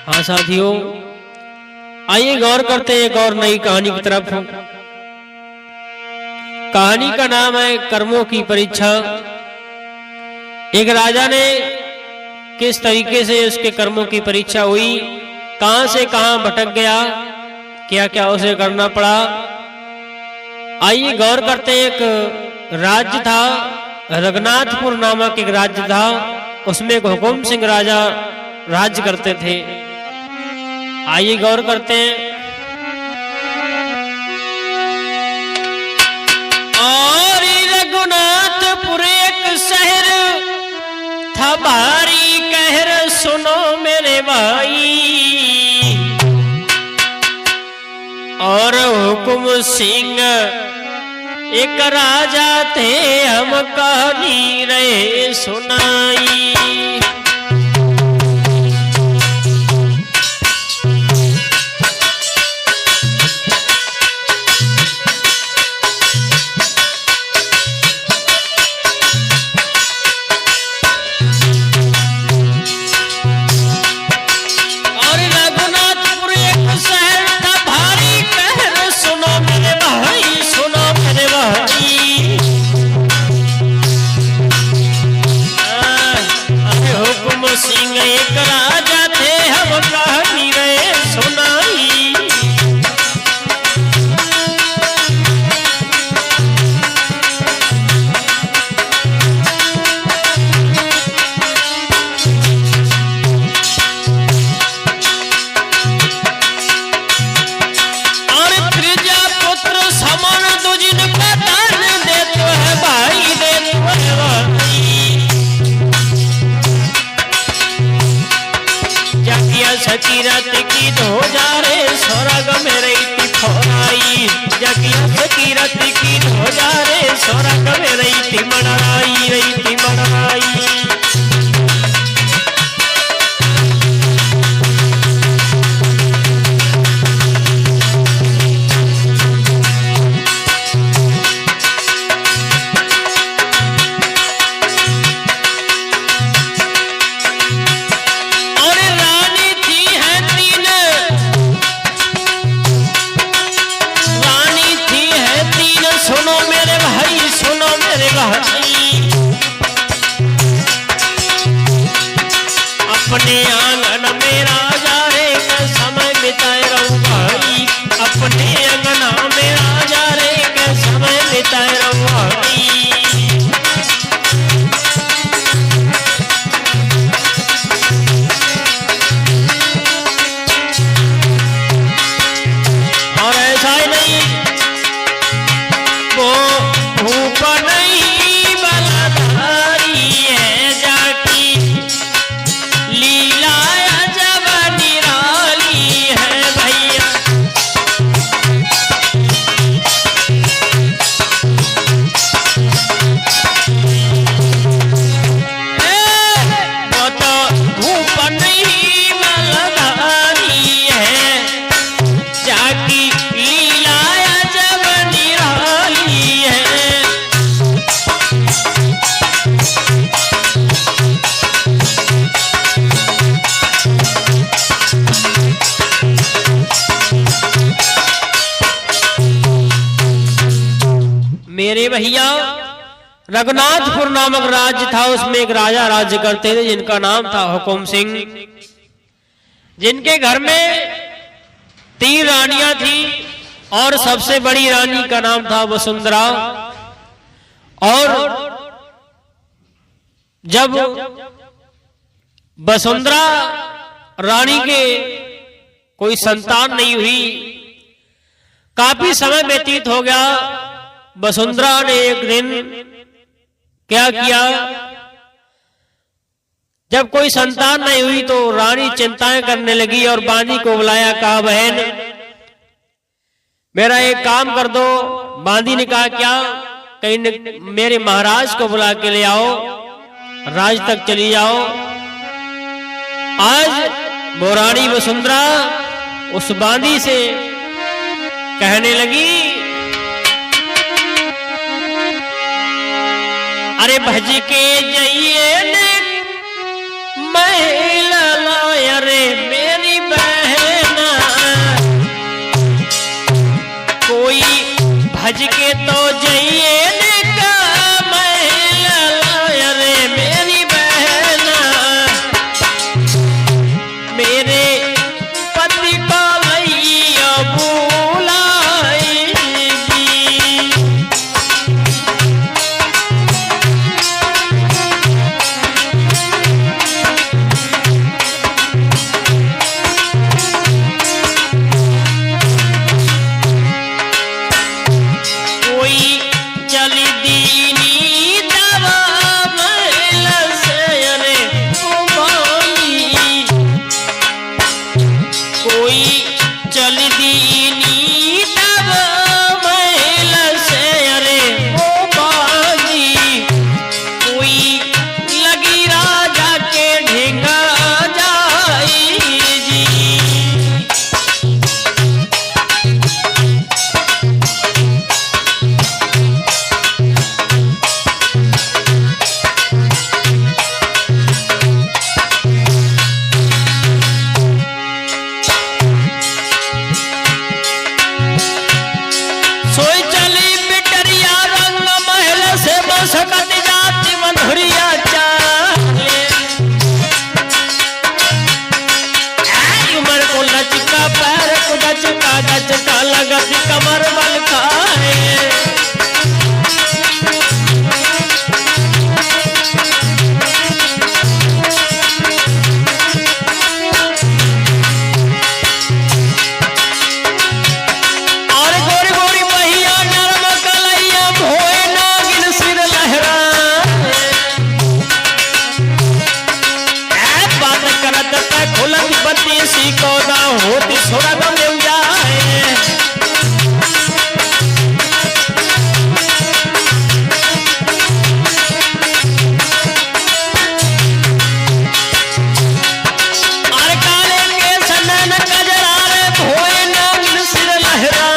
हाँ साथियों, आइए गौर करते हैं एक और नई कहानी की तरफ। कहानी का नाम है कर्मों की परीक्षा। एक राजा ने किस तरीके से उसके कर्मों की परीक्षा हुई, कहां से कहां भटक गया, क्या क्या उसे करना पड़ा। आइए गौर करते हैं। एक राज्य था, रघुनाथपुर नामक एक राज्य था। उसमें एक हुकुम सिंह राजा राज्य करते थे। आइए गौर करते हैं। और रघुनाथपुर एक शहर था भारी कहर, सुनो मेरे भाई। और हुकुम सिंह एक राजा थे, हम कहानी रहे सुनाई। सिंह एक राजा थे, हम कहानी रहे सुनाई। और त्रिजा पुत्र समान दो जिनका दान देते है भाई, देते है भाई। सकीरत की ध्वजा रे स्वर्ग में रही फोराई। जगिया सकीरत की ध्वजा रे स्वर्ग में रही मनाई, रही मनाई। अपने आंगन में राजा रे के समय बिताए रहूं भाई। अपने आंगन में राजा रे के समय बिताए रहूं भाई। और ऐसा ही नहीं, वो भूप नहीं बलधारी है, जाकी लीला जब निराली है भैया। वो तो भूप नहीं बलधारी है, जाकी लीला जब निराली है। मेरे भैया, रघुनाथपुर नामक राज्य था। उसमें एक राजा राज्य करते थे जिनका नाम था हुकुम सिंह, जिनके घर में 3 रानियां थी और सबसे बड़ी रानी का नाम था वसुंधरा। और जब वसुंधरा रानी के कोई संतान नहीं हुई, काफी समय व्यतीत हो गया। वसुंधरा ने एक दिन क्या किया, जब कोई संतान नहीं हुई तो रानी चिंताएं करने लगी और बांदी को बुलाया, कहा बहन मेरा एक काम कर दो। बांदी ने कहा क्या, कहीं मेरे महाराज को बुला के ले आओ, राज तक चली जाओ। आज वो रानी वसुंधरा उस बांदी से कहने लगी, अरे भज के जइए ने महिला, अरे मेरी गज का लगत कमर बल खाए। और गोरी गोरी पहिया नरम कलैया भोए नागिन सिर लहरा। बात करत पे खुलत बत्ती सी कौदा होती सुरग में जाए। और काले के सनन कजरा रे भोए नागिन सिर लहरा।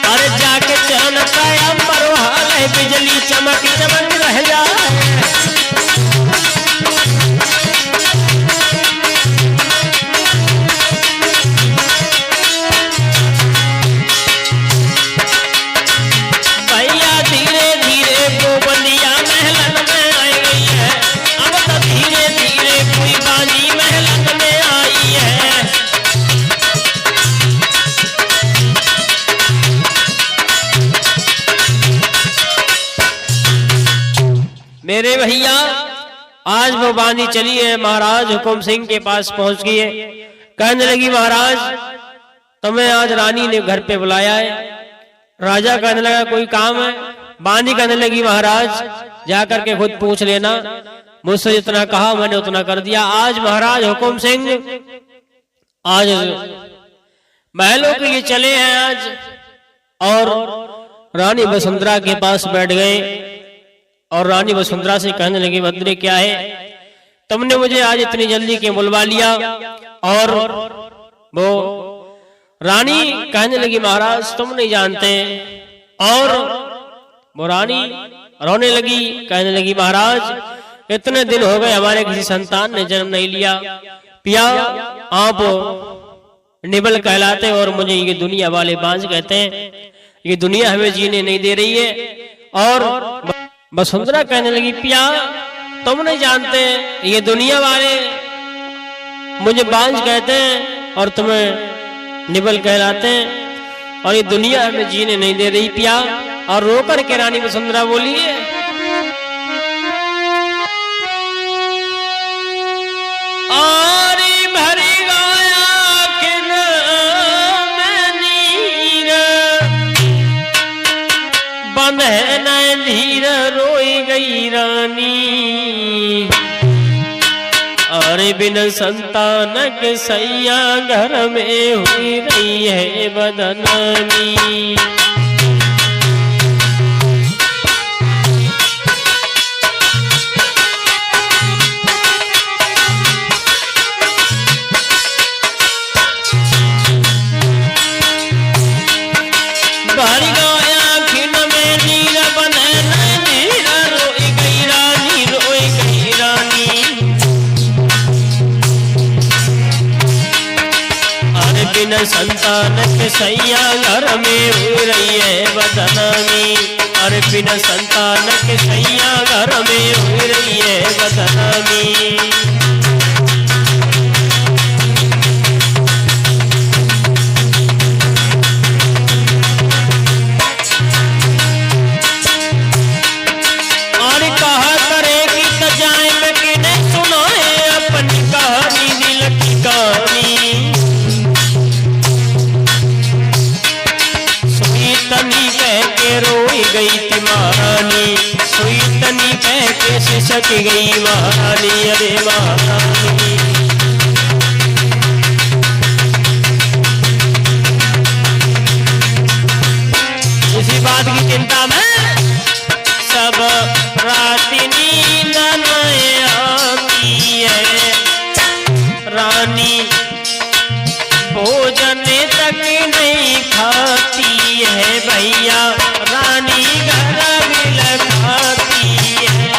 अरे जाके चनता अंबर हाले बिजली चमक चमक रह जाए। भैया धीरे धीरे गोबंदिया महलन में आई गई है। अब तो धीरे धीरे कोई बानी महलन में आई है। मेरे भैया आज वो बानी चली है, महाराज हुकुम सिंह के पास पहुंच गई है। कहने लगी महाराज तुम्हें आज रानी ने घर पे बुलाया है। राजा कहने लगा कोई काम है। बानी कहने लगी महाराज जाकर के खुद पूछ लेना, मुझसे जितना कहा मैंने उतना कर दिया। आज महाराज हुकुम सिंह आज महलों के लिए चले हैं आज, और रानी वसुंधरा के पास बैठ गए। और रानी वसुंधरा से कहने लगी भद्रे क्या है, तुमने मुझे आज इतनी जल्दी क्यों बुलवा लिया। और वो रानी कहने लगी महाराज तुम नहीं जानते। और वो रानी रोने लगी, कहने लगी महाराज इतने दिन हो गए हमारे किसी संतान ने जन्म नहीं लिया। पिया आप निबल कहलाते और मुझे ये दुनिया वाले बांझ कहते हैं। ये दुनिया हमें जीने नहीं दे रही है। और वसुंधरा कहने लगी पिया तुम नहीं जानते, ये दुनिया वाले मुझे बांझ कहते हैं और तुम्हें निबल कहलाते हैं, और ये दुनिया हमें जीने नहीं दे रही पिया। और रोकर के रानी वसुंधरा बोली है आरी भरी गाया किन में नीर बंद है न धीर रोई गई रानी। अरे बिन संतान के सैया घर में हुई रही है बदनामी। संतान के सैया घर में हो रही है बदनामी। और बिन संतान के सैया घर में हो रही है बदनामी। और कहा करे कि जाए में किने सुनाए अपनी कहानी दिल की कहानी। तनी कह के रोई गई थी महारानी, सुई तनी कह के सिसक गई महारानी। अरे महारानी इसी बात की चिंता में सब रात नींद नहीं आती है। रानी भोजन तक नहीं खाती है भैया, रानी घर में खाती है।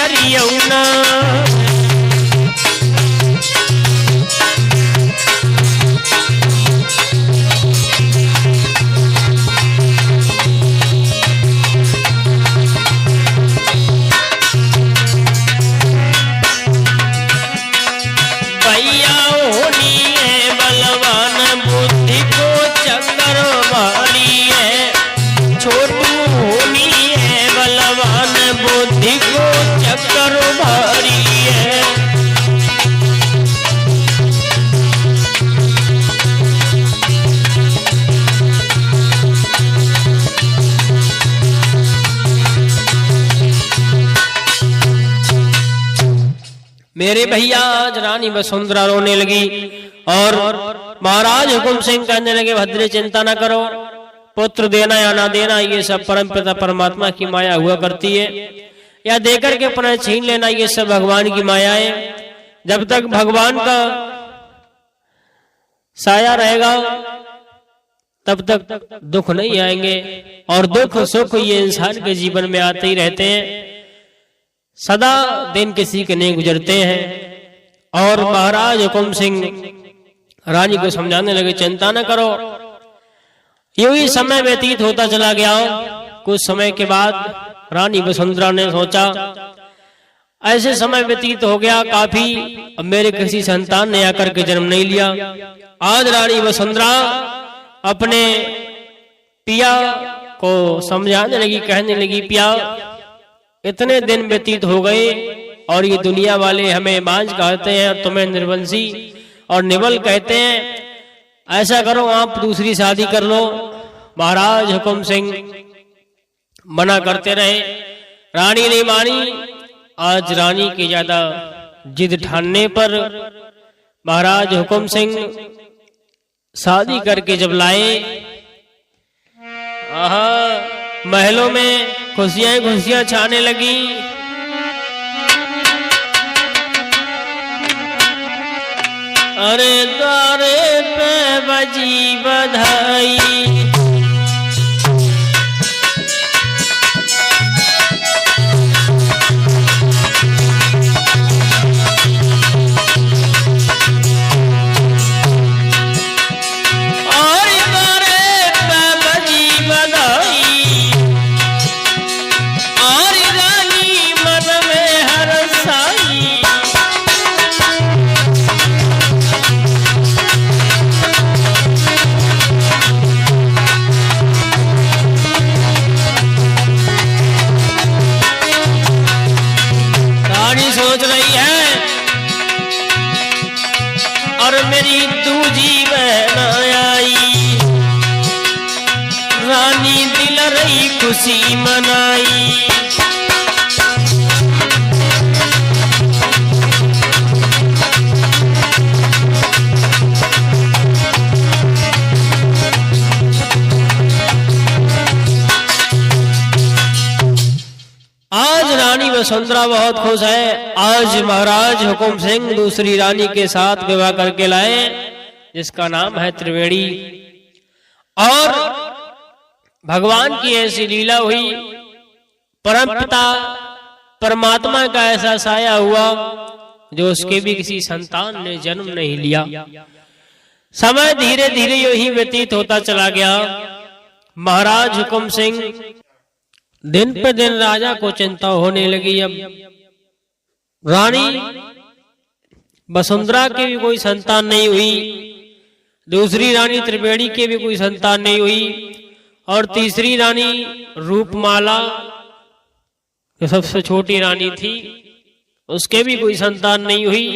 चरियौना। भैया होनी है बलवान बुद्धि को चक्कर मारी है, छोटू होनी है बलवान बुद्धि को चक्कर मारी है। मेरे भैया आज रानी वसुंधरा रोने लगी और महाराज हुकुम सिंह कहने लगे, भद्रे चिंता न करो, पुत्र देना या ना देना ये सब परमपिता परमात्मा की माया हुआ करती है, या देकर के पुनः छीन लेना ये सब भगवान की माया है। जब तक भगवान का साया रहेगा तब तक दुख नहीं आएंगे, और दुख सुख ये इंसान के जीवन में आते ही रहते हैं, सदा दिन किसी के नहीं गुजरते हैं। और महाराज हुकुम सिंह रानी को समझाने लगे, चिंता न करो। यूं ही समय व्यतीत होता चला गया। कुछ समय के बाद रानी वसुंधरा ने सोचा, ऐसे समय व्यतीत हो गया काफी, अब मेरे किसी संतान ने आकर के जन्म नहीं लिया। आज रानी वसुंधरा अपने पिया को समझाने लगी, कहने लगी, पिया इतने दिन व्यतीत हो गए और ये दुनिया वाले हमें बांझ कहते हैं और तुम्हें निर्वंशी और निवल कहते हैं, ऐसा करो आप दूसरी शादी कर लो। महाराज हुकुम सिंह मना करते रहे, रानी ने मानी। आज रानी की ज्यादा जिद ठानने पर महाराज हुकुम सिंह शादी करके जब लाए, महलों में खुशियां खुशियां छाने लगी। अरे द्वारे पे बजी बधाई, सोच रही है और मेरी दूजी बहन आई, रानी दिल रही खुशी मनाई। आज रानी वसुंधरा बहुत खुश है। आज महाराज हुकुम सिंह दूसरी रानी के साथ विवाह करके लाए, जिसका नाम है त्रिवेणी। और भगवान की ऐसी लीला हुई, परमपिता परमात्मा का ऐसा साया हुआ जो उसके भी किसी संतान ने जन्म नहीं लिया। समय धीरे धीरे यूं ही व्यतीत होता चला गया। महाराज हुकुम सिंह दिन पे दिन राजा को चिंता होने लगी। अब रानी वसुंधरा के भी कोई संतान नहीं हुई, दूसरी रानी त्रिवेणी के भी कोई संतान नहीं हुई, और तीसरी रानी रूपमाला जो सबसे छोटी रानी थी उसके भी कोई संतान नहीं हुई।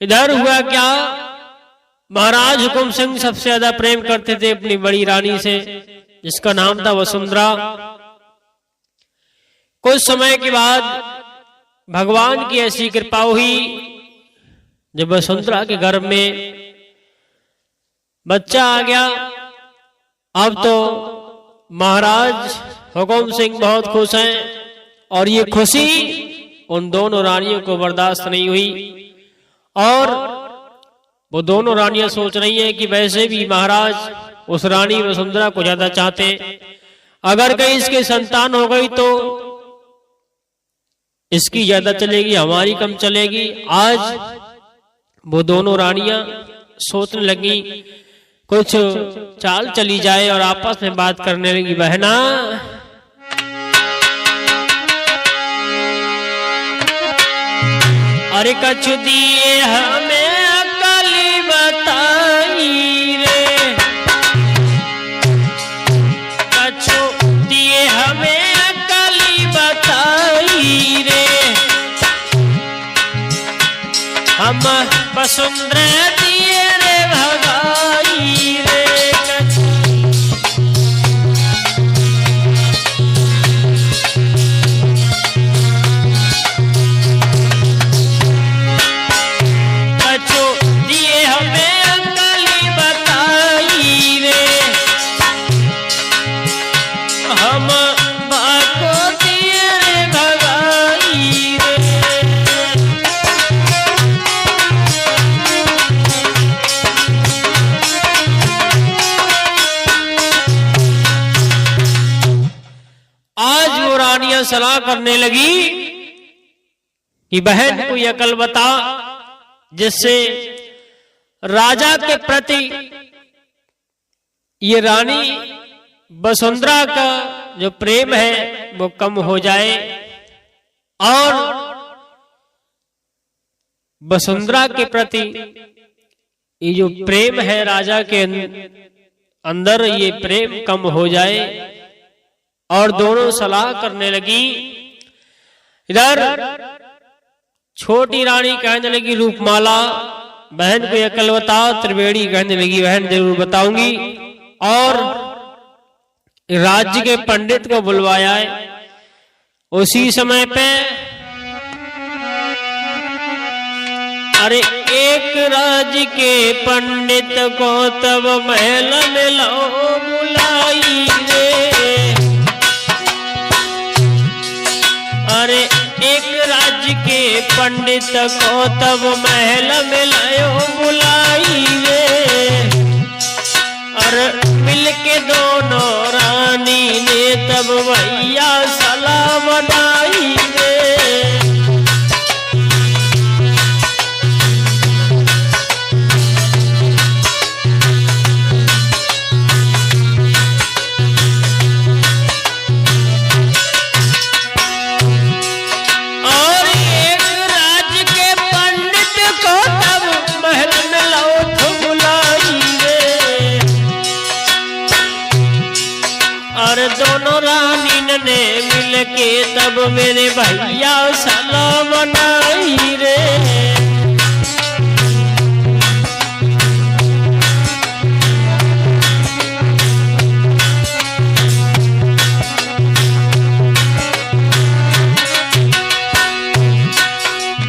इधर हुआ क्या, महाराज हुकुम सिंह सबसे ज्यादा प्रेम करते थे अपनी बड़ी रानी से, जिसका नाम था वसुंधरा। कुछ समय के बाद भगवान की ऐसी कृपा हुई, जब वसुंधरा के गर्भ में बच्चा आ गया। अब तो महाराज हुकुम सिंह बहुत खुश हैं, और ये खुशी उन दोनों रानियों को बर्दाश्त नहीं हुई, और वो दोनों रानियां सोच रही हैं कि वैसे भी महाराज उस रानी वसुंधरा को ज्यादा चाहते, अगर कहीं इसके संतान हो गई तो इसकी ज्यादा चलेगी, हमारी कम चलेगी। आज वो दोनों रानियां सोचने लगी कुछ चाल चली जाए और आपस में बात करने लगी। बहना, अरे कछु दिए हमें अकली बताई रे, कछु दिए हमें अकली बताई रे, हम वसुंधरा दिए रे भगाई रे। कछु दिए हमें अकली बताई रे, हम बाको दिए रे भगाई रे। सलाह करने लगी कि बहन कोई अकल बता जिससे राजा के प्रति ये रानी वसुंधरा का जो प्रेम है वो कम हो जाए और वसुंधरा के प्रति ये जो प्रेम है राजा के अंदर ये प्रेम कम हो जाए। और दोनों सलाह करने लगी। इधर छोटी रानी कहने लगी रूपमाला बहन को अकल बता। त्रिवेणी कहने लगी बहन जरूर बताऊंगी। और राज्य के पंडित को बुलवाया है। उसी समय पे अरे एक राज्य के पंडित को तब महल में लो बुलाई रे। अरे एक राज्य के पंडित को तब महल में लायो बुलाई रे। और मिलके दोनों रानी ने तब भैया सलाह बनाई रे। दोनों रानी ने मिलके तब मेरे भैया सलाह बनाई रे।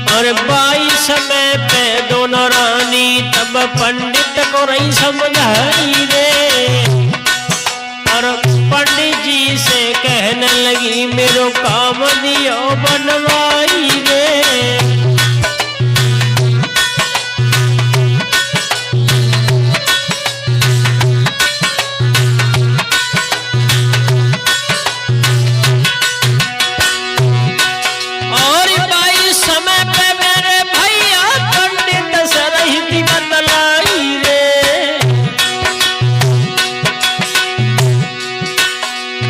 और 22 समय पे दोनों रानी तब पंडित को रही समझाई रे। और पंडित जी से कहने लगी मेरो काम दियो बनवाई रे। और 22 समय पे मेरे भैया पंडित से रही थी बतलाई रे।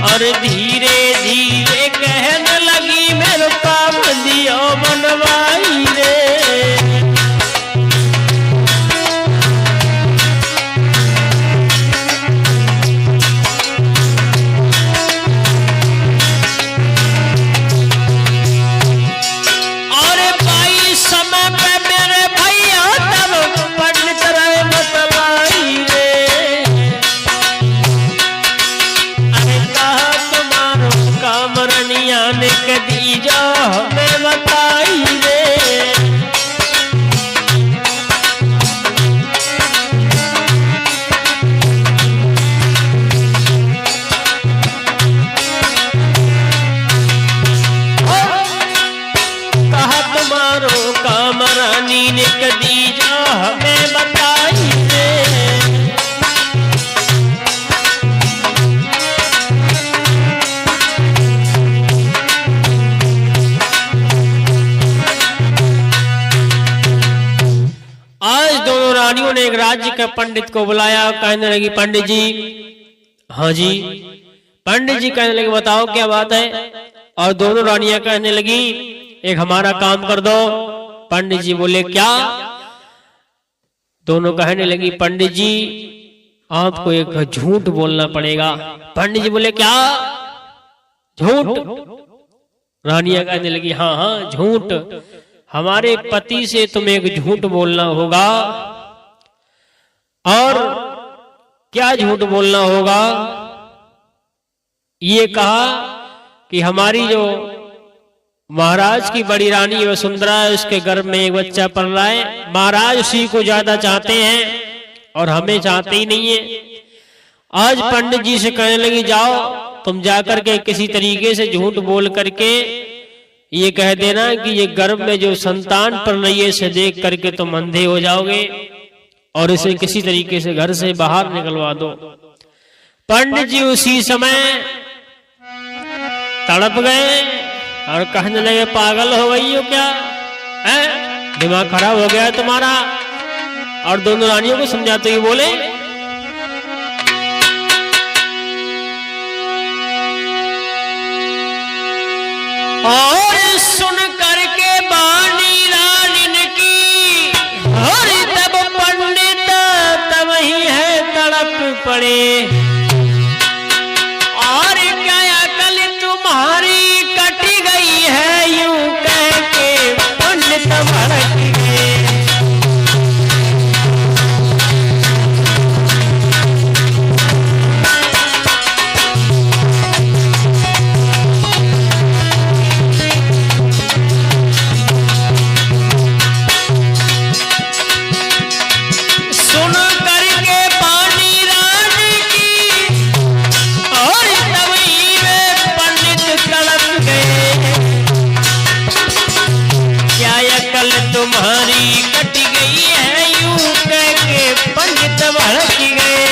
और धीरे धीरे कहने लगी मेरे काम दियो बनवाई रे। और 22 समय पे मेरे भैया तब पंडित रहे बतलाई रे। अरे कहा रानियों ने एक राज्य के पंडित को बुलाया। कहने लगी पंडित जी, हाँ जी। पंडित जी कहने लगे बताओ क्या बात है। और दोनों रानियां कहने लगी एक हमारा काम कर दो। पंडित जी बोले क्या। दोनों कहने लगी पंडित जी आपको एक झूठ बोलना पड़ेगा। पंडित जी बोले क्या झूठ। रानियां कहने लगी हाँ हाँ झूठ, हमारे पति से तुम्हें एक झूठ बोलना होगा। और क्या झूठ बोलना होगा। ये कहा कि हमारी जो महाराज की बड़ी रानी वसुंधरा है उसके गर्भ में एक बच्चा पल रहा है। महाराज उसी को ज्यादा चाहते हैं और हमें चाहते ही नहीं है। आज पंडित जी से कहने लगी जाओ तुम जाकर के किसी तरीके से झूठ बोल करके ये कह देना कि ये गर्भ में जो संतान पल रही है इसे देख करके तुम अंधे हो जाओगे और इसे किसी तरीके से घर से बाहर निकलवा दो। पंडित जी उसी समय तड़प गए और कहने लगे पागल हो गई हो क्या है, दिमाग खराब हो गया तुम्हारा। और दोनों रानियों को समझाते हुए बोले और सुन करके बानी रानी की और तब पंडित तब ही है तड़प पड़े। और क्या अकल तुम्हारी कटी गई है यूं कह के पंडित भड़क गए। तुम्हारी कट गई है यूं कह के पंडित भड़क गए।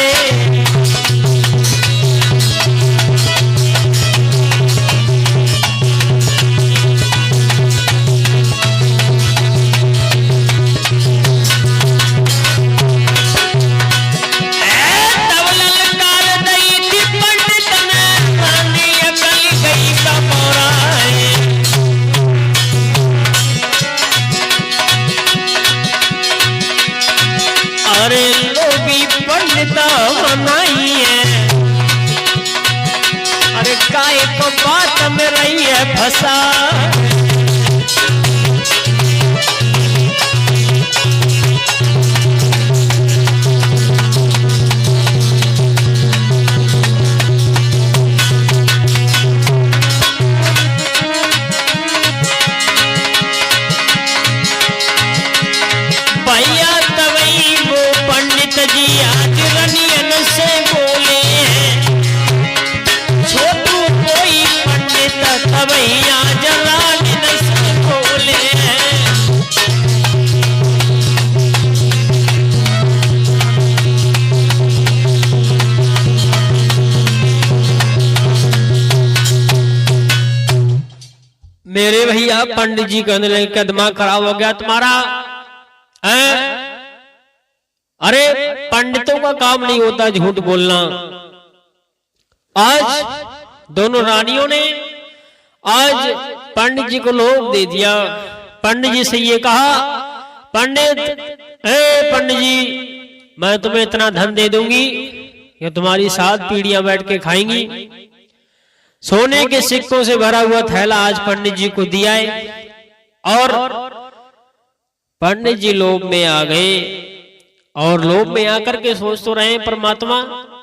तब ललकार दी थी पंडित ने रानी अकल गई का मोरा है। अरे लोभी पंडिता मनाई है, अरे काय को बात में रही है फंसा। भैया तवई वो पंडित जी आज रनियन से बोले हैं, छोटू कोई पंडित तवई आज रानियन से बोले हैं। मेरे भैया पंडित जी कहने लगे क्या दिमाग खराब हो गया तुम्हारा है? अरे पंडितों का काम नहीं होता झूठ बोलना। आज दोनों रानियों ने आज पंडित जी को लोभ दे दिया। पंडित जी से ये कहा पंडित जी मैं तुम्हें इतना धन दे दूंगी कि तुम्हारी 7 पीढ़ियां बैठ के खाएंगी। सोने के सिक्कों से भरा हुआ थैला आज पंडित जी को दिया है। और पंडित जी लोभ में आ गए और लोभ में आकर के सोच तो रहे परमात्मा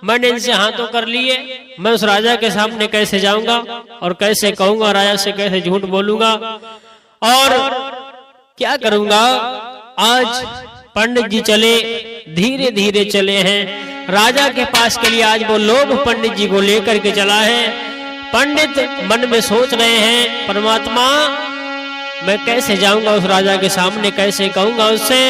मैंने इनसे हाथों कर लिए, मैं उस राजा के सामने कैसे जाऊंगा और कैसे कहूंगा, राजा से कैसे झूठ बोलूंगा और क्या करूंगा। आज पंडित जी चले, धीरे धीरे चले हैं राजा के पास के लिए। आज वो लोभ पंडित जी को लेकर के चला है। पंडित मन में सोच रहे हैं परमात्मा मैं कैसे जाऊंगा उस राजा के सामने, कैसे कहूंगा उससे।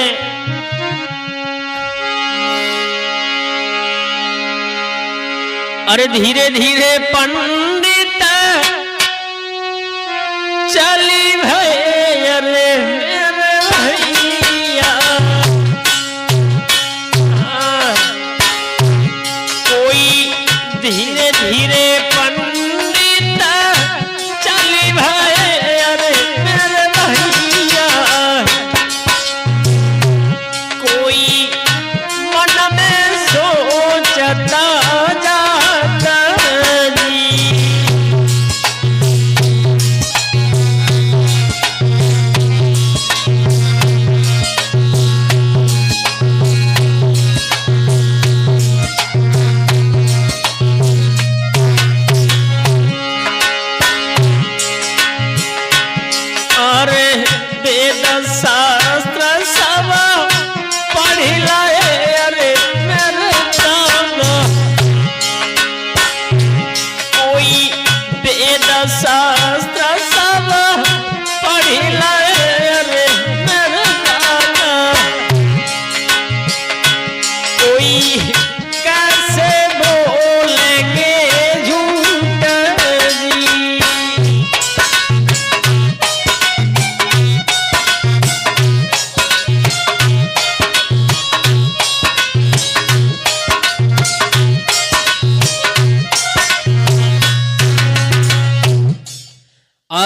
अरे धीरे धीरे पंडित चली भैया रे मेरे भैया,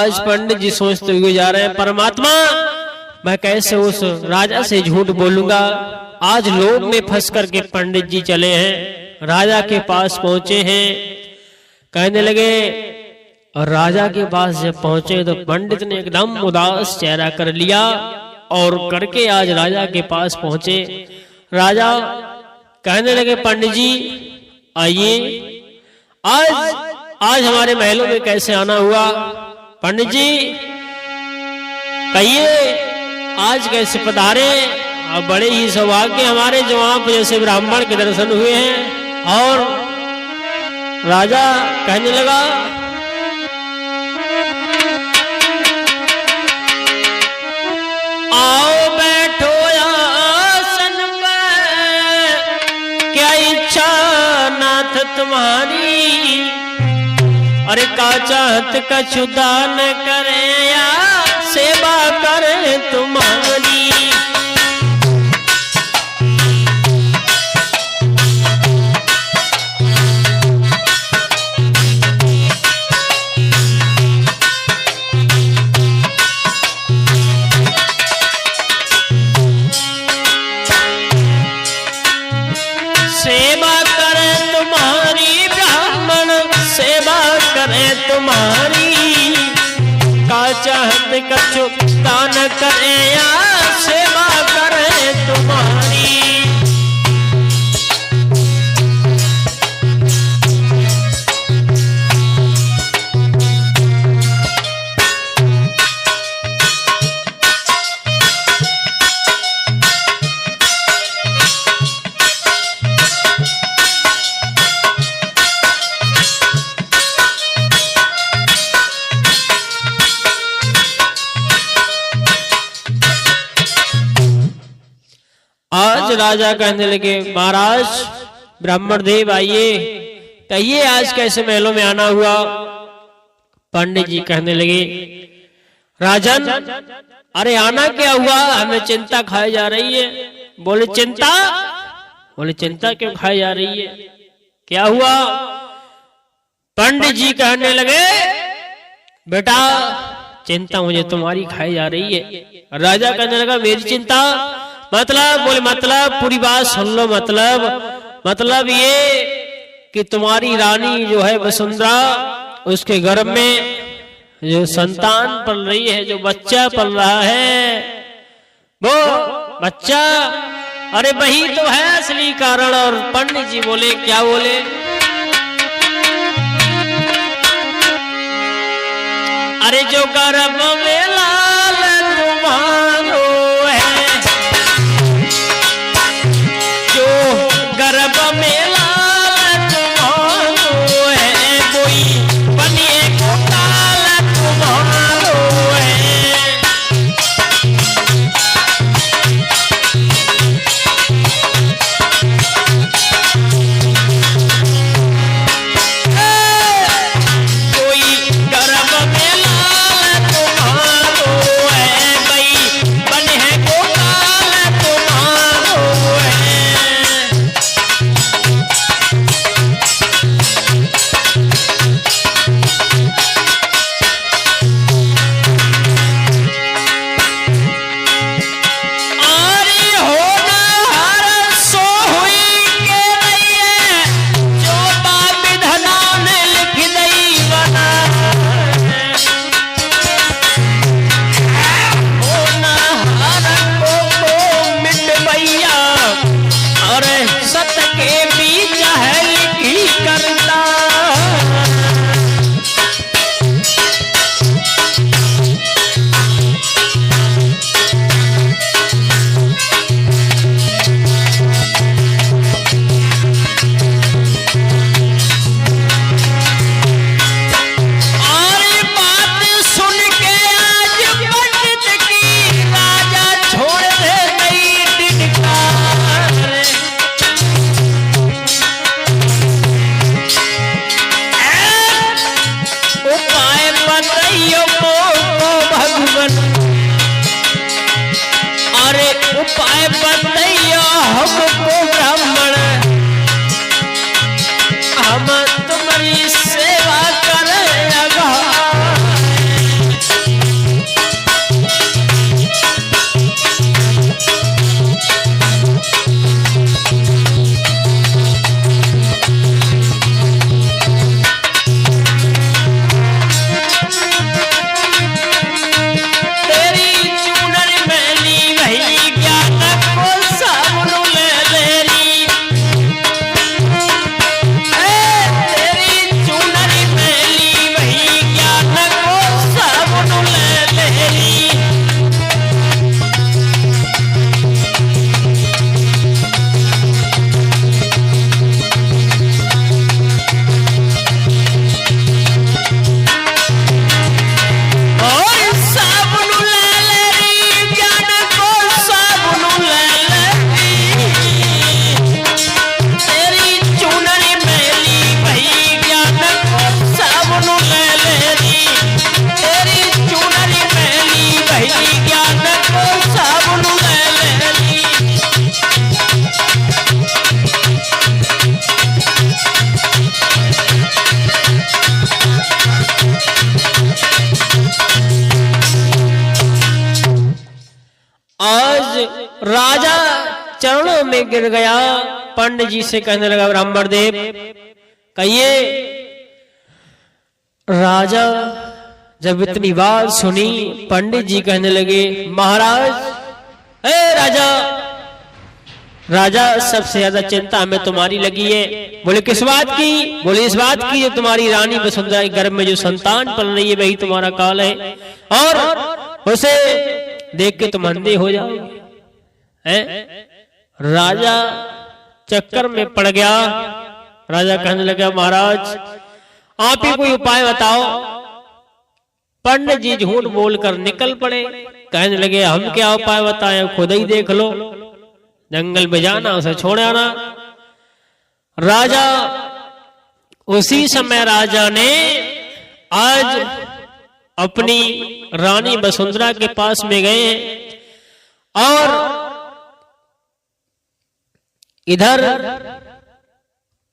आज पंडित जी सोचते हुए जा रहे हैं, परमात्मा मैं कैसे उस राजा से झूठ बोलूंगा। आज लोभ में फंस करके पंडित जी चले हैं, राजा के पास पहुंचे हैं। कहने लगे, और राजा के पास जब पहुंचे तो पंडित ने एकदम उदास चेहरा कर लिया और करके आज राजा के पास पहुंचे। राजा कहने लगे, पंडित जी आइए, आज हमारे महलों में कैसे आना हुआ? पंडित जी कहिए, आज कैसे पधारे? अब बड़े ही सौभाग्य हमारे जो आप जैसे ब्राह्मण के दर्शन हुए हैं। और राजा कहने लगा, आओ बैठो आसन पे, क्या इच्छा नाथ तुम्हारी? अरे का चाहत कछु दान करे या सेवा करे तुम्हारी? सेवा करे तुम्हारी ब्राह्मण, सेवा करे तुम्हारी। का चाहत कछु दान करे या सेवा करे तुम्हारी? आज राजा कहने लगे, महाराज ब्राह्मण देव आइए, कहिए आज कैसे महलों में आना हुआ? पंडित जी कहने लगे, राजन अरे आना क्या हुआ? हमें चिंता खाई जा रही है। बोले चिंता? बोले चिंता क्यों खाई जा रही है, क्या हुआ? पंडित जी कहने लगे, बेटा चिंता मुझे तुम्हारी खाई जा रही है। राजा कहने लगा, मेरी चिंता? मतलब? बोले मतलब पूरी बात सुन लो। मतलब ये कि तुम्हारी रानी जो है वसुंधरा, उसके गर्भ में जो संतान पल रही है, जो बच्चा पल रहा है, वो बच्चा अरे वही तो है असली कारण। और पंडित जी बोले, क्या बोले? अरे जो गर्भ में लाल तुम्हारो है, जो गर्भ में लाल तुम्हारो है, कोई बनिए को काल तुम्हारो है। कोई गर्भ में लाल तुम्हारो चरणों में गिर गया। पंडित जी से कहने लगा ब्राह्मण देव, कहिए राजा जब इतनी बात सुनी, पंडित जी कहने लगे महाराज, राजा राजा सबसे ज्यादा चिंता हमें तुम्हारी लगी है। बोले किस बात की? बोले इस बात की जो तुम्हारी रानी वसुंधरा के गर्भ में जो संतान पल रही है वही तुम्हारा काल है, और उसे देख के तुम अंधे हो जाओगे। राजा चक्कर में पड़ गया। राजा कहने लगा महाराज आप ही कोई उपाय बताओ। पंडित जी झूठ बोलकर निकल पड़े। कहने लगे हम क्या उपाय बताएं, खुद ही देख लो, जंगल में जाना उसे छोड़ आना। राजा उसी समय राजा ने आज अपनी रानी वसुंधरा के पास में गए और इधर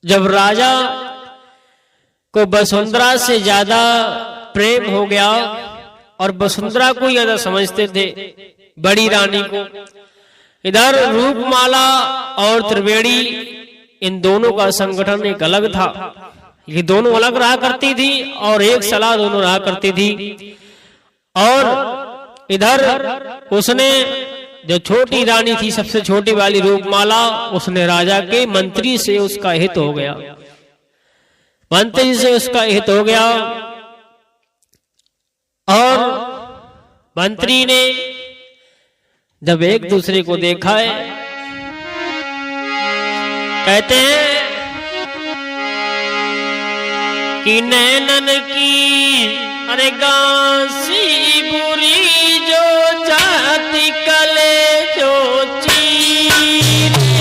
जब राजा को वसुंधरा से ज्यादा प्रेम हो गया और वसुंधरा को ज्यादा समझते थे बड़ी रानी को, इधर रूपमाला और त्रिवेणी इन दोनों का संगठन एक अलग था। ये दोनों अलग रहा करती थी और एक सलाह दोनों रहा करती थी। और इधर उसने जो छोटी रानी थी, सबसे छोटी वाली रूपमाला, उसने राजा के मंत्री से उसका हित हो गया, मंत्री से उसका हित हो गया। और मंत्री ने जब एक दूसरे को देखा है, कहते हैं कि नैनन की अरे गांसी बुरी जो जाति कले जो चीरे,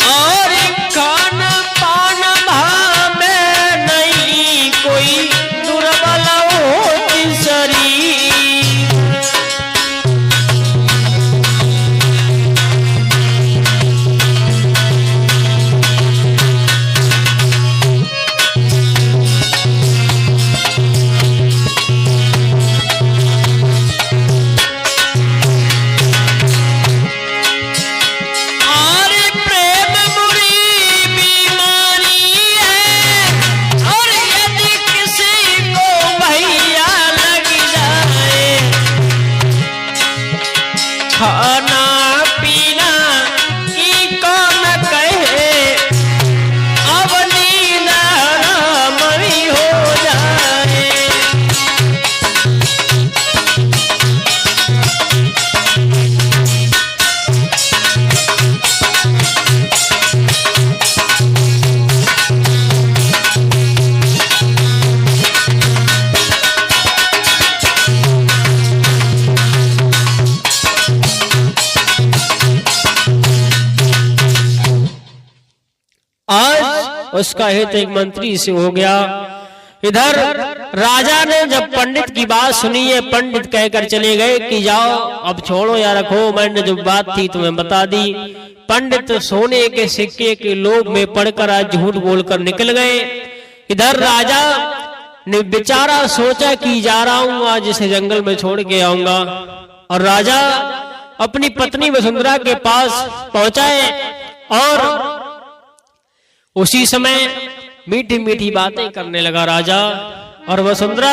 और खान पान भावे नहीं कोई दुर्बल होती शरीर। खाना पीना की कौन कहे, अब नींद आराम ही हो जाए। आज उसका हित एक मंत्री से हो गया। इधर राजा ने जब पंडित की बात सुनी है, पंडित कहकर चले गए कि जाओ अब छोड़ो या रखो, मैंने जो बात थी तुम्हें बता दी। पंडित सोने के सिक्के के लोभ में पड़कर आज झूठ बोलकर निकल गए। इधर राजा ने बेचारा सोचा कि जा रहा हूं आज इसे जंगल में छोड़ के आऊंगा, और राजा अपनी पत्नी वसुंधरा के पास पहुंचा है और उसी समय मीठी मीठी बातें करने लगा राजा। और वसुंधरा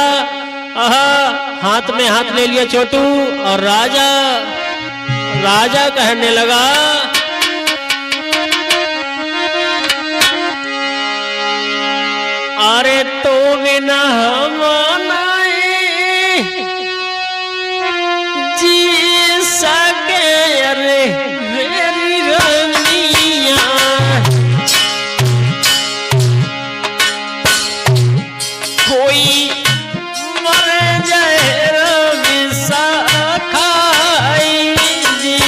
हाथ में हाथ ले लिया छोटू, और राजा कहने लगा अरे तो बिना हम नहीं जी सके, अरे मेरी रानिया कोई मर जाए विसा खाई जी।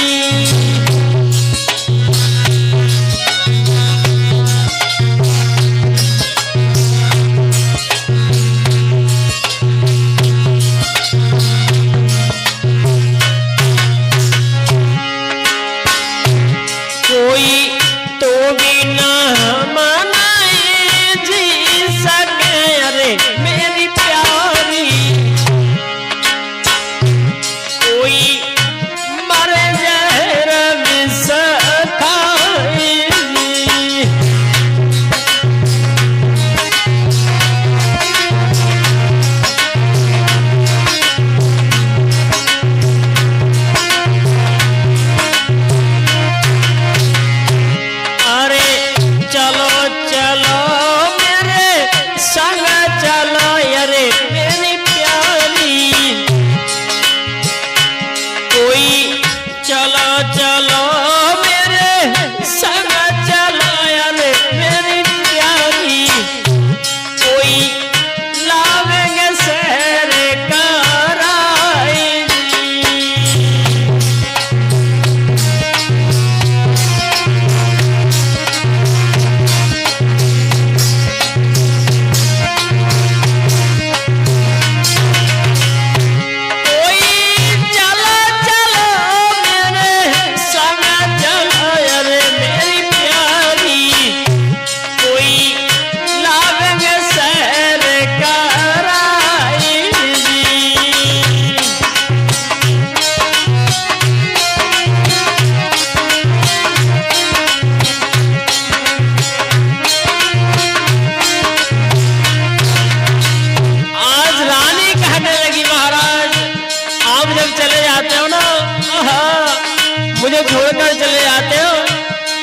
मुझे छोड़कर चले जाते हो,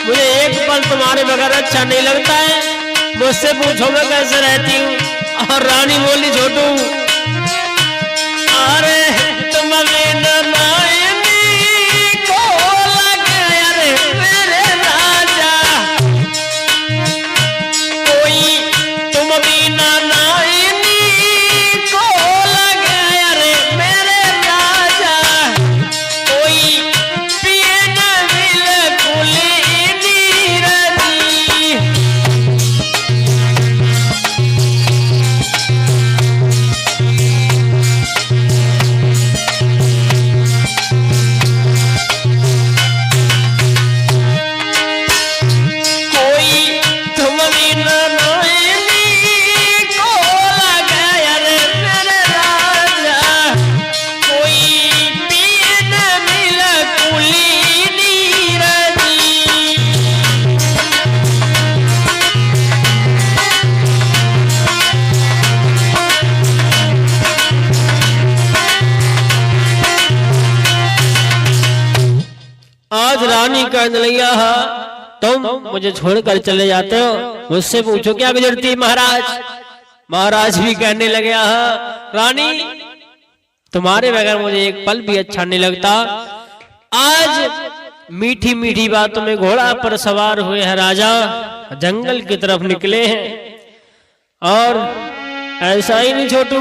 मुझे एक पल तुम्हारे बगैर अच्छा नहीं लगता है, मुझसे पूछो मैं कैसे रहती हूँ। और रानी बोली छोटू, अरे तुम बिना नायनी को लगे, अरे मेरे राजा, कोई तुम बिना नायनी को लगे, अरे मेरे राजा, कोई पिए न बिल्कुल नीरजी। आज रानी कहने लगी, तुम मुझे छोड़कर चले जाते हो, मुझसे पूछो क्या गुजरती महाराज। महाराज भी कहने लगे, रानी तुम्हारे बगैर मुझे एक पल भी अच्छा नहीं लगता। आज मीठी मीठी बातों में घोड़ा पर सवार हुए हैं राजा, जंगल की तरफ निकले हैं। और ऐसा ही नहीं छोटू,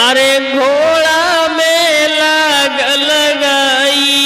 अरे घोड़ा में लाग लगाई,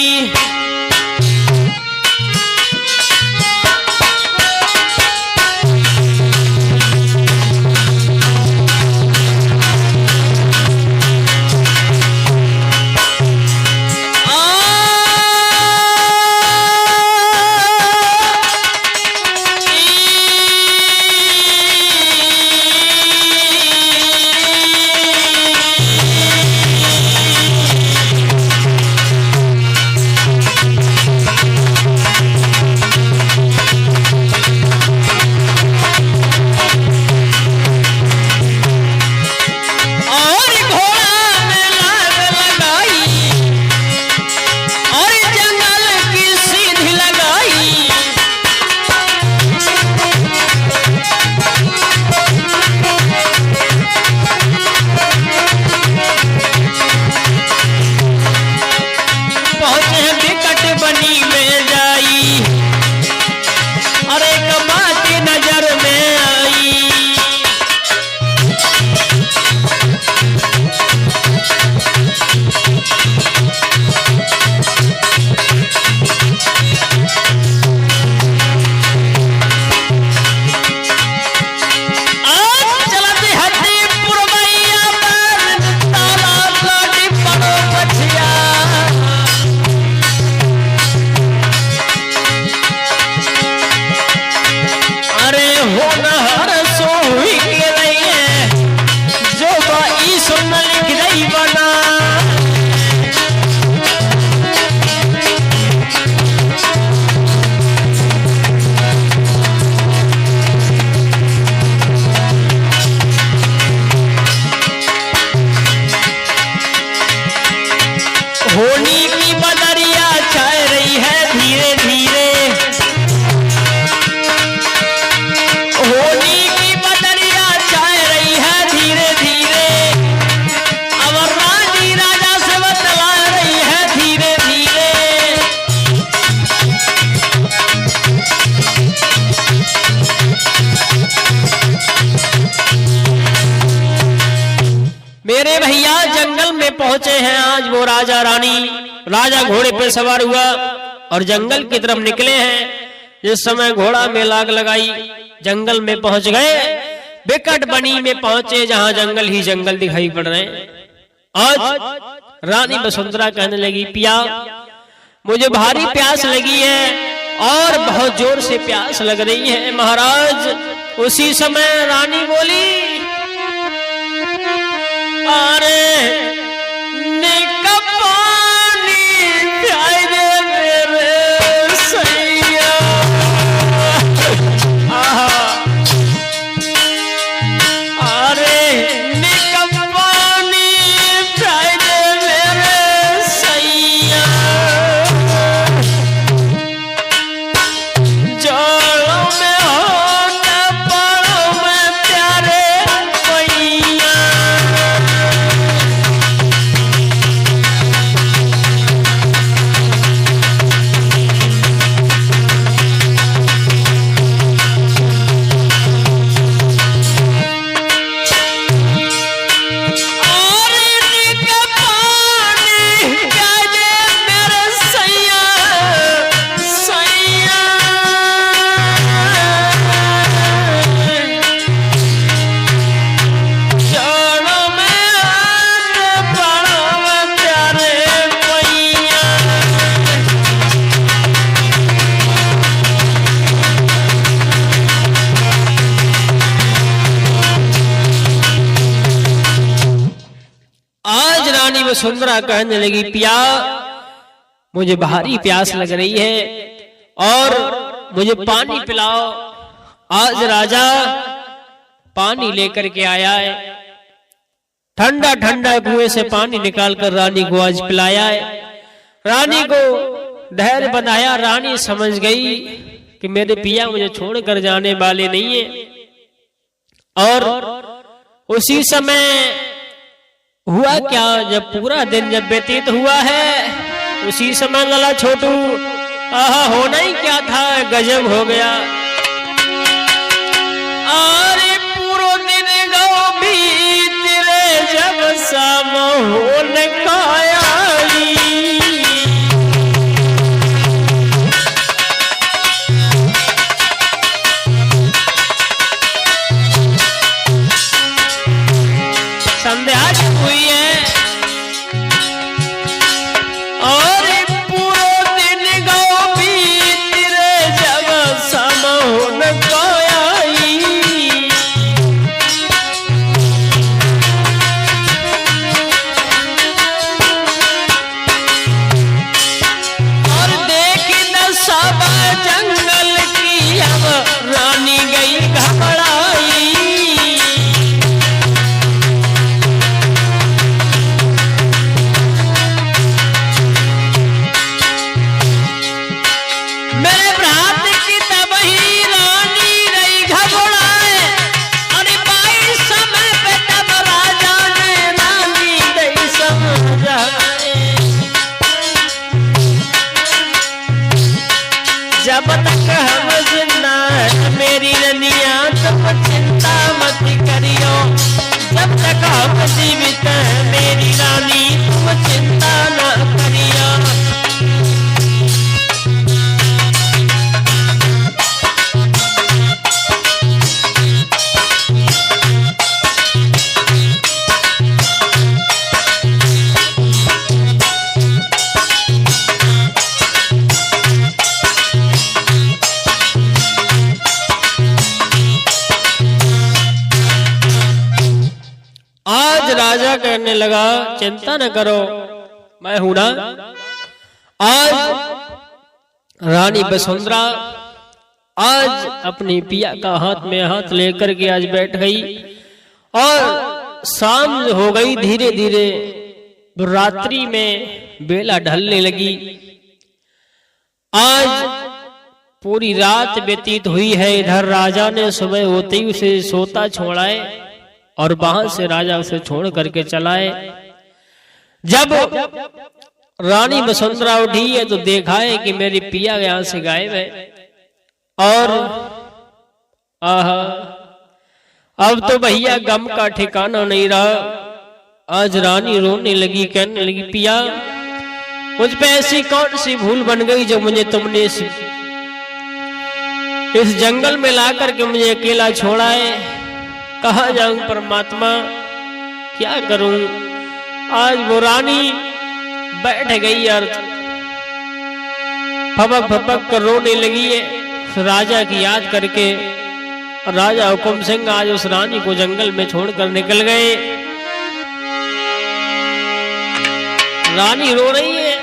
मेरे भैया जंगल में पहुंचे हैं आज वो राजा रानी। राजा घोड़े पे सवार हुआ और जंगल की तरफ निकले हैं। जिस समय घोड़ा में लाग लगाई, जंगल में पहुंच गए। बिकट बनी में पहुंचे जहां जंगल ही जंगल दिखाई पड़ रहे हैं। आज रानी वसुंधरा कहने लगी, पिया मुझे भारी प्यास लगी है और बहुत जोर से प्यास लग रही है महाराज। उसी समय रानी बोली, अरे पानी पियाई दे मेरे सैया। अरे पानी पियाई दे मेरे सैया। वसुंधरा कहने लगी, पिया मुझे भारी प्यास लग रही है और मुझे पानी पिलाओ। आज राजा पानी लेकर के आया है, ठंडा ठंडा कुएं से पानी निकालकर रानी को आज पिलाया है। रानी को धैर्य बनाया। रानी समझ गई कि मेरे पिया मुझे छोड़कर जाने वाले नहीं है। और उसी समय हुआ क्या, जब पूरा दिन जब व्यतीत हुआ है, उसी समय लला छोटू आहा होना ही क्या था, गजब हो गया। अरे पूरा दिन गौ भी तेरे जब शाम होने का आई, संध्या हुई है और पूरा दिन गौ भी तेरे जब शाम होने का आई। और देख न सब जंगल की अब रानी गई घबराई। मेरे भ्रात की तब ही रानी रही घबराए। अरे बाई समय पे तब राजा ने रानी दई समझाए। जब तक हम जिंदा है मेरी रनिया तुम चिंता मत करियो। जब तक हम जीवित है मेरी रानी तुम चिंता न करियो। आज राजा कहने लगा, चिंता न करो मैं हूं ना। आज रानी वसुंधरा आज अपनी पिया का हाथ में हाथ लेकर के आज बैठ गई और शाम हो गई। धीरे धीरे रात्रि में बेला ढलने लगी। आज पूरी रात व्यतीत हुई है। इधर राजा ने सुबह होते ही उसे सोता छोड़ाए और वहां से राजा उसे छोड़ करके चलाए। जब रानी वसुंधरा उठी है तो देखा है कि मेरी पिया यहां से गायब है। और आहा अब तो भैया गम का ठिकाना नहीं रहा। आज रानी रोने लगी, कहने लगी, पिया मुझ पे ऐसी कौन सी भूल बन गई जो मुझे तुमने इस जंगल में ला करके मुझे अकेला छोड़ा है। कहाँ जाऊं परमात्मा, क्या करूं। आज वो रानी बैठ गई और फपक फपक कर रोने लगी है राजा की याद करके। राजा हुकुम सिंह आज उस रानी को जंगल में छोड़कर निकल गए। रानी रो रही है,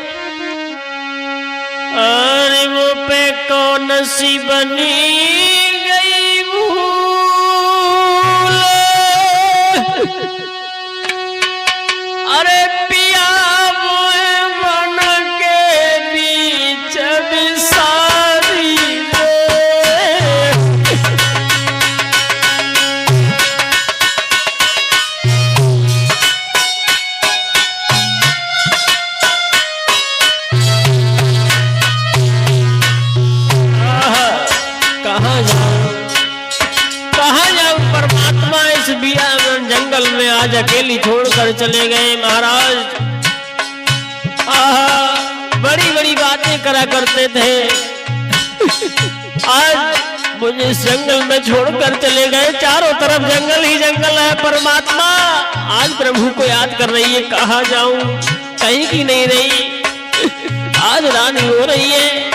अरे वो पे कौन सी बनी गई भूल। अरे पिया मोए मन के बीच बिसारी रे। कहाँ जाऊं परमात्मा, इस बिया जंगल में आज अकेली छोड़कर चले गए महाराज। बड़ी बड़ी बातें करा करते थे, आज मुझे इस जंगल में छोड़कर चले गए। चारों तरफ जंगल ही जंगल है परमात्मा। आज प्रभु को याद कर रही है, कहाँ जाऊं, कहीं की नहीं रही। आज रानी हो रही है,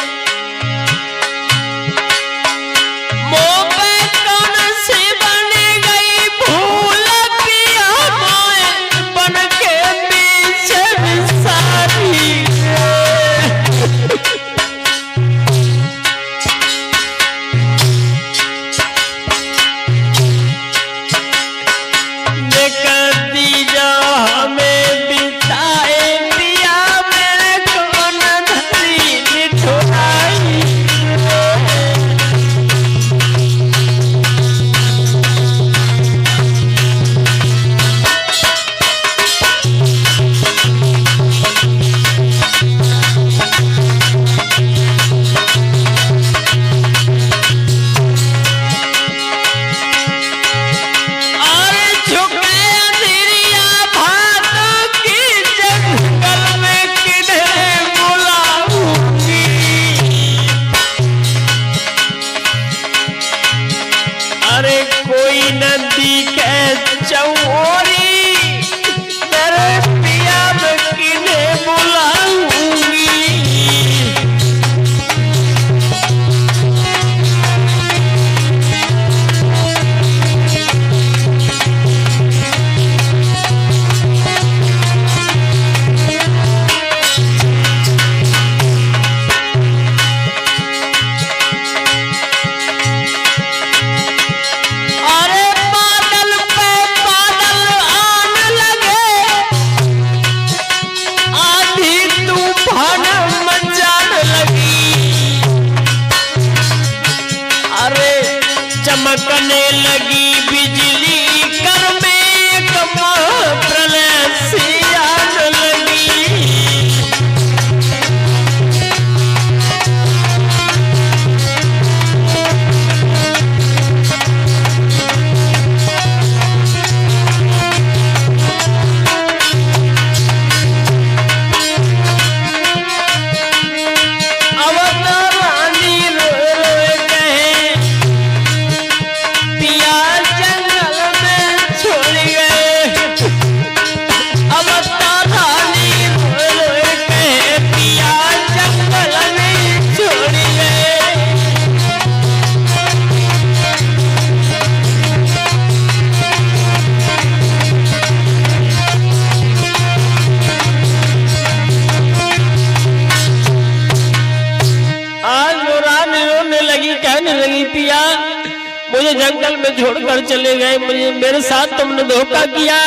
मुझे जंगल में छोड़कर चले गए, मुझे मेरे साथ तुमने धोखा किया।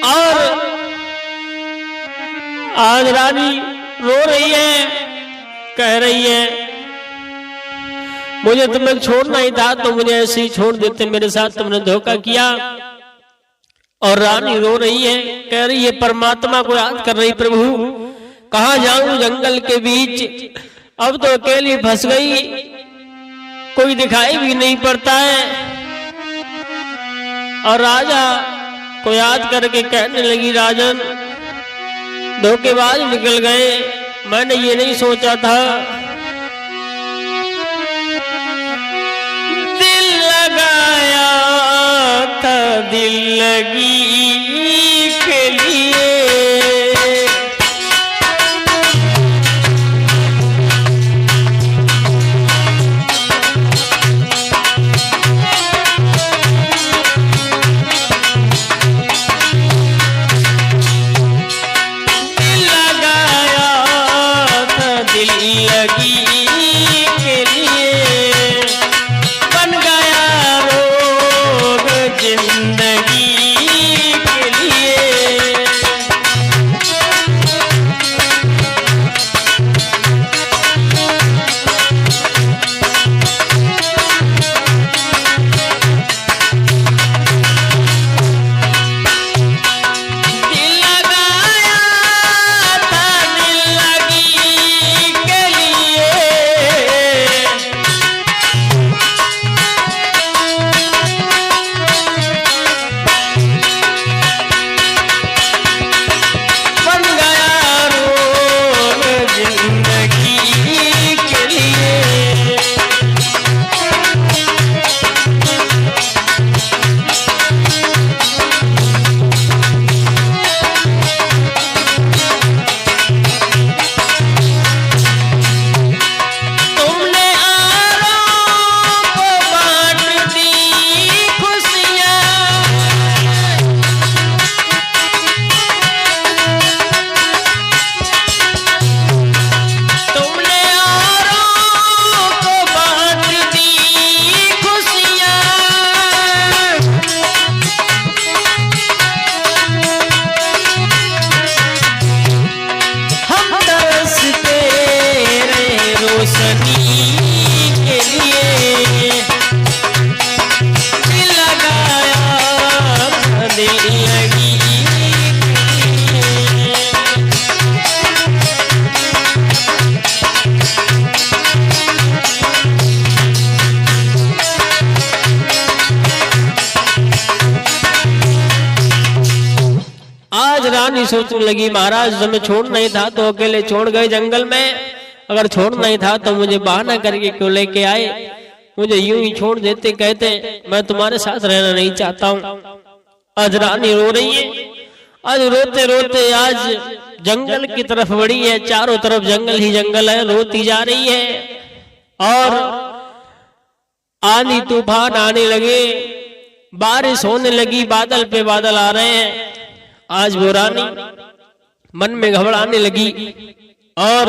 और आज रानी रो रही है, कह रही है मुझे तुम्हें छोड़ना ही था तो मुझे ऐसे ही छोड़ देते, मेरे साथ तुमने धोखा किया। और रानी रो रही है, कह रही है परमात्मा को याद कर रही, प्रभु कहाँ जाऊं जंगल के बीच, अब तो अकेली फंस गई, कोई दिखाई भी नहीं पड़ता है। और राजा को याद करके कहने लगी, राजन धोखेबाज निकल गए, मैंने ये नहीं सोचा था। दिल लगाया था दिल लगी के लिए, रानी सोचने लगी, महाराज हमें छोड़ना ही था तो अकेले छोड़ गए जंगल में, अगर छोड़ना ही था तो मुझे बहाना करके क्यों लेके आए, मुझे यूं ही छोड़ देते, कहते मैं तुम्हारे साथ रहना नहीं चाहता हूँ। आज रानी रो रही है, आज रोते रोते आज जंगल की तरफ बढ़ी है, चारों तरफ जंगल ही जंगल है, रोती जा रही है। और आंधी तूफान आने लगे, बारिश होने लगी, बादल पे बादल आ रहे हैं। आज वो रानी मन में घबराने लगी और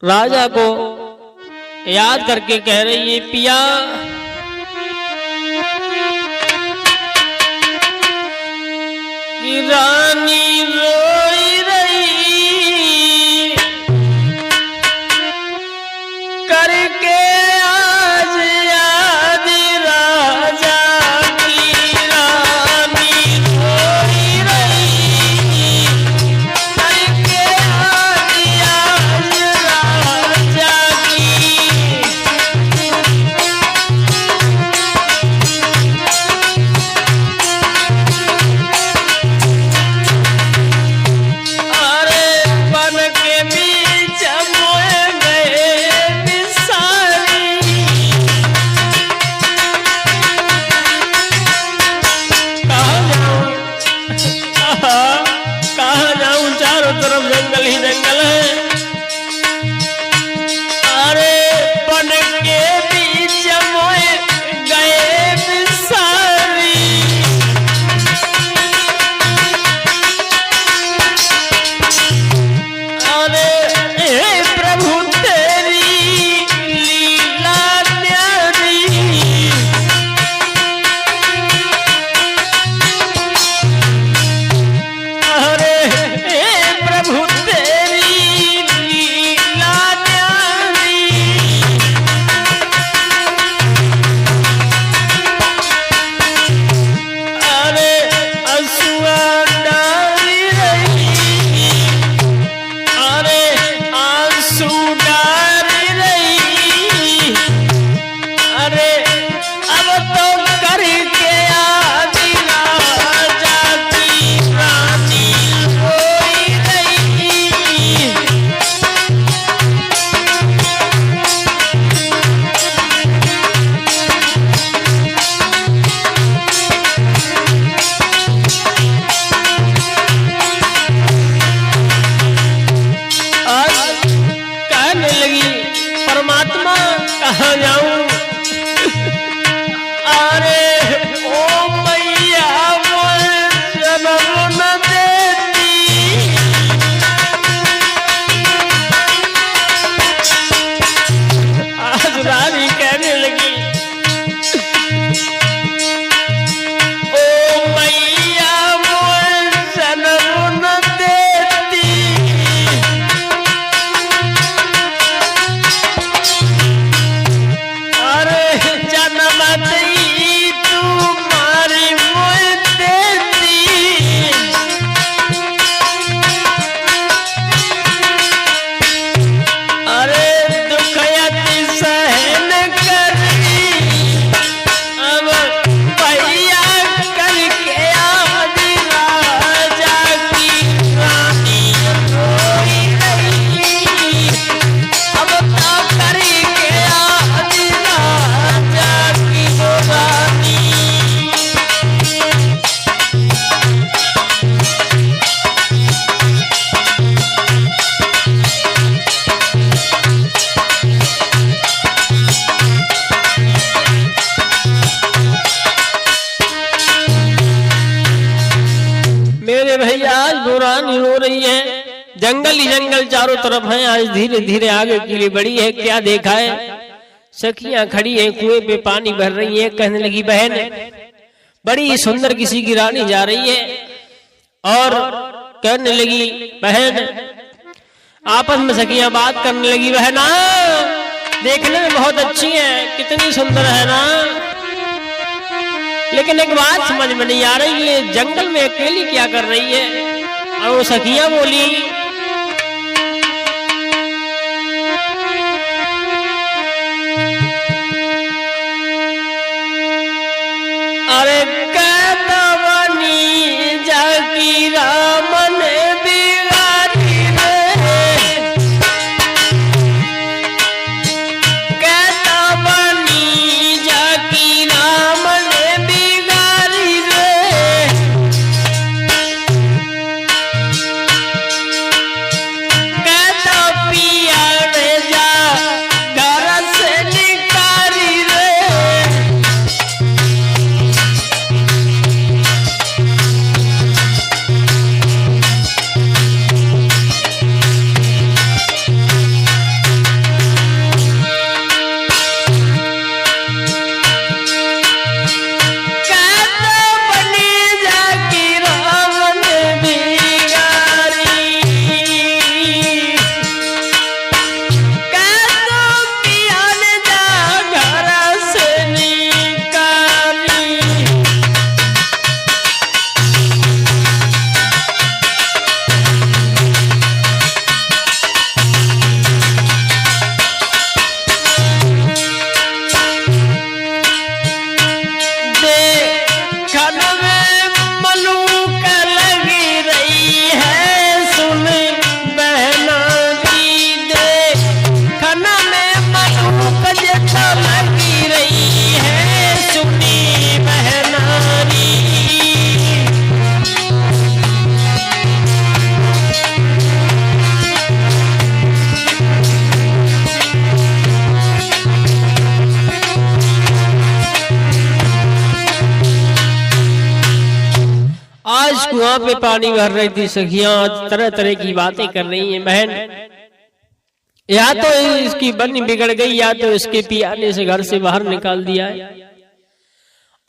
राजा को याद करके कह रही है, पिया कि रानी रोई रही करके आज याद राजा की, रानी रोई रही करके आज याद राजा की। प्रभु तेरी लीला रो रही है। जंगल ही जंगल चारों तरफ है। आज धीरे धीरे आगे के लिए बढ़ी है। क्या देखा है? सखियां खड़ी है, कुएं पे पानी भर रही है। कहने लगी बहन, बड़ी सुंदर किसी की रानी जा रही है। और कहने लगी बहन, आपस में सखियां बात करने लगी, बहना देखने में बहुत अच्छी है, कितनी सुंदर है ना, लेकिन एक बात समझ में नहीं आ रही, ये जंगल में अकेली क्या कर रही है। और वो सखियां बोली, अरे कहता बनी जाकी रामन बिगारी रे, कहता बनी जाकी रामन बिगारी रे, कहता पिया रे जा घर से निकारी रे। कुआं पे पानी भर रही थी सखियां, तरह तरह की बातें कर रही हैं। बहन, या तो इसकी बनी बिगड़ गई, या तो इसके पियाने से घर से बाहर निकाल दिया है।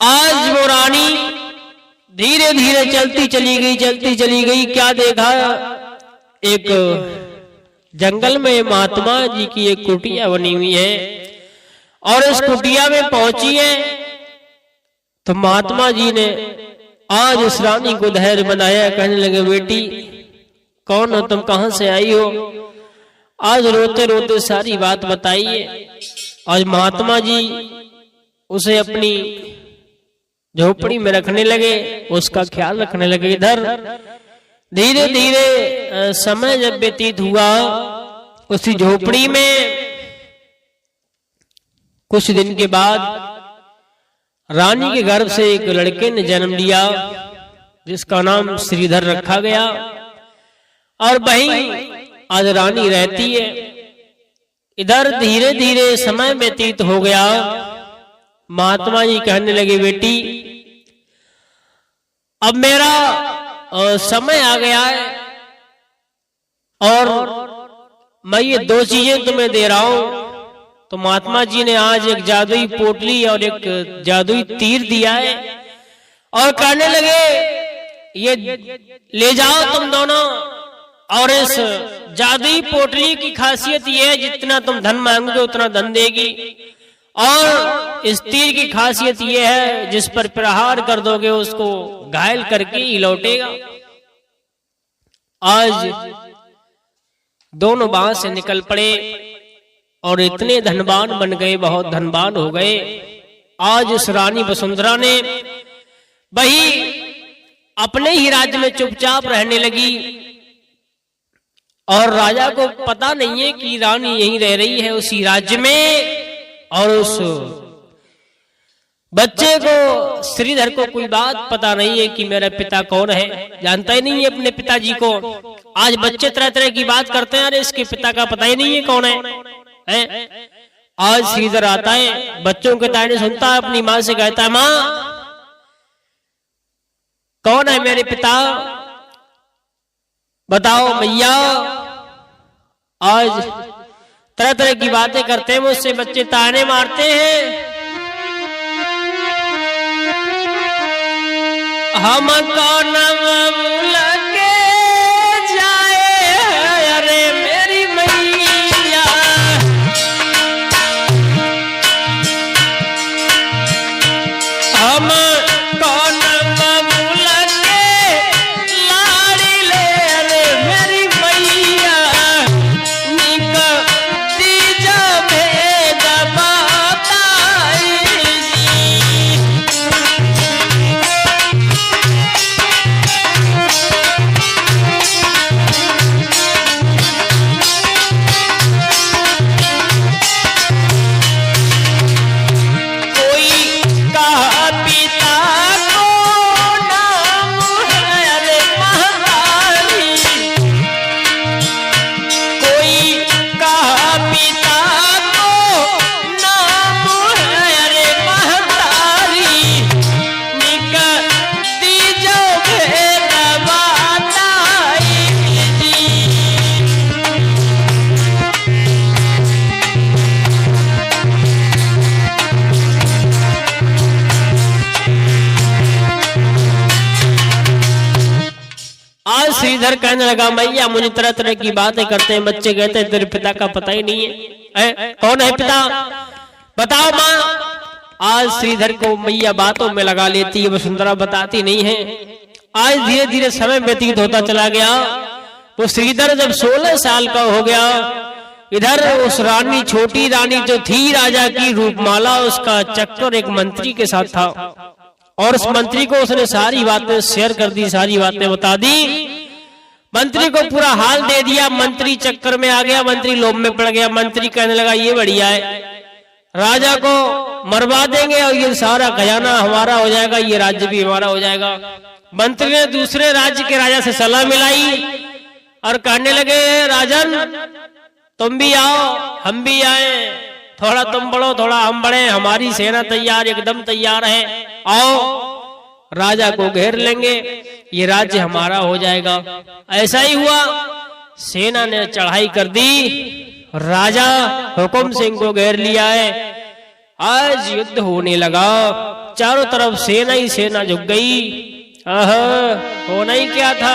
आज वो रानी धीरे धीरे चलती चली गई। क्या देखा? एक जंगल में महात्मा जी की एक कुटिया बनी हुई है, और इस कुटिया में पहुंची है तो महात्मा जी ने आज उस रानी को धैर्य बनाया। कहने लगे, बेटी कौन हो तुम, कहां से आई हो? आज रोते रोते सारी बात बताइए। आज महात्मा जी उसे अपनी झोपड़ी में रखने लगे, उसका ख्याल रखने लगे। इधर धीरे धीरे समय जब व्यतीत हुआ, उसी झोपड़ी में कुछ दिन के बाद रानी के गर्भ से एक लड़के ने जन्म लिया, जिसका नाम श्रीधर रखा गया। और वहीं आज रानी रहती है। इधर धीरे धीरे समय व्यतीत हो गया। महात्मा जी कहने लगे, बेटी अब मेरा समय आ गया है, और मैं ये दो चीजें तुम्हें दे रहा हूं। तो महात्मा जी ने आज एक जादुई पोटली और एक जादुई तीर दिया है, और कहने लगे, ये ले जाओ तुम दोनों। और इस जादुई पोटली की खासियत ये है, जितना तुम धन मांगोगे उतना धन देगी। और इस तीर की खासियत ये है, जिस पर प्रहार कर दोगे उसको घायल करके ही लौटेगा। आज दोनों वहां से निकल पड़े और इतने धनवान बन गए, बहुत धनवान हो गए। आज उस रानी वसुंधरा ने वही अपने ही राज्य में चुपचाप रहने लगी, और राजा को पता नहीं है कि रानी यहीं रह रही है उसी राज्य में। और उस बच्चे को, श्रीधर को, कोई बात पता नहीं है कि मेरा पिता कौन है, जानता ही नहीं है अपने पिताजी को। आज बच्चे तरह तरह की बात करते हैं, अरे इसके पिता का पता ही नहीं है कौन है। आज श्रीधर आता है, बच्चों के ताने सुनता है, अपनी माँ से कहता है, माँ कौन है मेरे पिता? बताओ मैया, आज तरह तरह की बातें करते हैं मुझसे, बच्चे ताने मारते हैं। हम कौन लगे जाए, अरे मेरी मैया, हम कौन लगे लाड़ी ले, अरे मेरी मैया, निक दीजा भेद बताई श्रीधर कहने लगा, मैया मुझे तरह तरह की बातें करते हैं बच्चे, कहते हैं तेरे पिता का पता ही नहीं है, कौन है पिता, बताओ माँ। आज श्रीधर को मैया बातों में लगा लेती है, वसुंधरा बताती नहीं है। आज धीरे धीरे समय व्यतीत होता चला गया। वो श्रीधर जब 16 साल का हो गया, इधर उस रानी, छोटी रानी जो थी राजा की रूपमाला, उसका चक्कर एक मंत्री के साथ था और उस मंत्री को उसने सारी बातें शेयर कर दी, सारी बातें बता दी। मंत्री को पूरा हाल दे दिया। मंत्री चक्कर में आ गया, मंत्री लोभ में पड़ गया। मंत्री कहने लगा ये बढ़िया है, राजा को मरवा देंगे और ये सारा खजाना हमारा हो जाएगा, ये राज्य भी हमारा हो जाएगा। मंत्री ने दूसरे राज्य के राजा से सलाह मिलाई और कहने लगे, राजन तुम भी आओ, हम भी आए, थोड़ा तुम बढ़ो थोड़ा हम बढ़े, हमारी सेना तैयार, एकदम तैयार है, आओ राजा को घेर लेंगे, ये राज्य हमारा हो जाएगा। ऐसा ही हुआ, सेना ने चढ़ाई कर दी, राजा हुकुम सिंह को घेर लिया है। आज युद्ध होने लगा, चारों तरफ सेना ही सेना झुक गई। होना ही क्या था,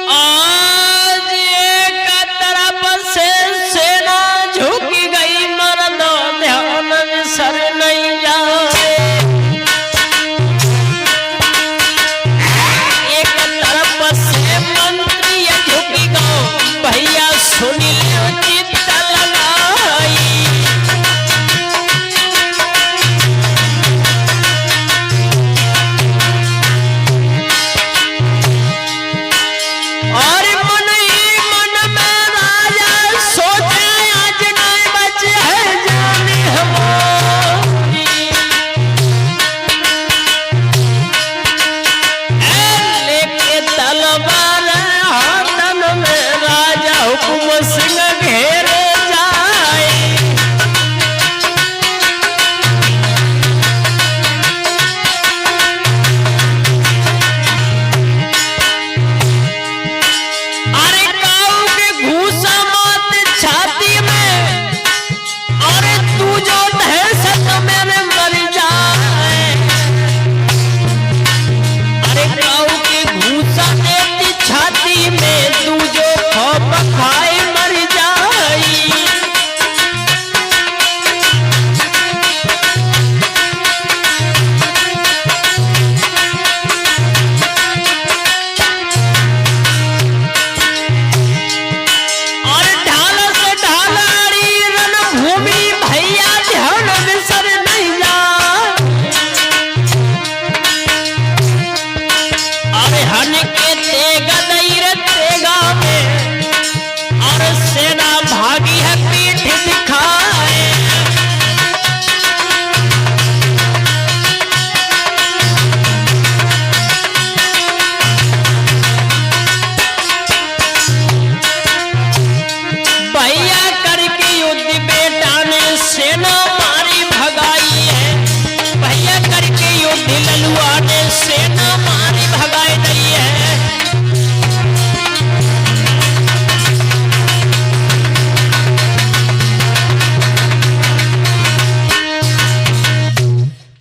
आज एक तरफ से सेना झुक गई, मरदो ध्यान सर नहीं जाए। एक तरफ से मंत्री झुक गो, भैया सुन लो चित्त लगाई।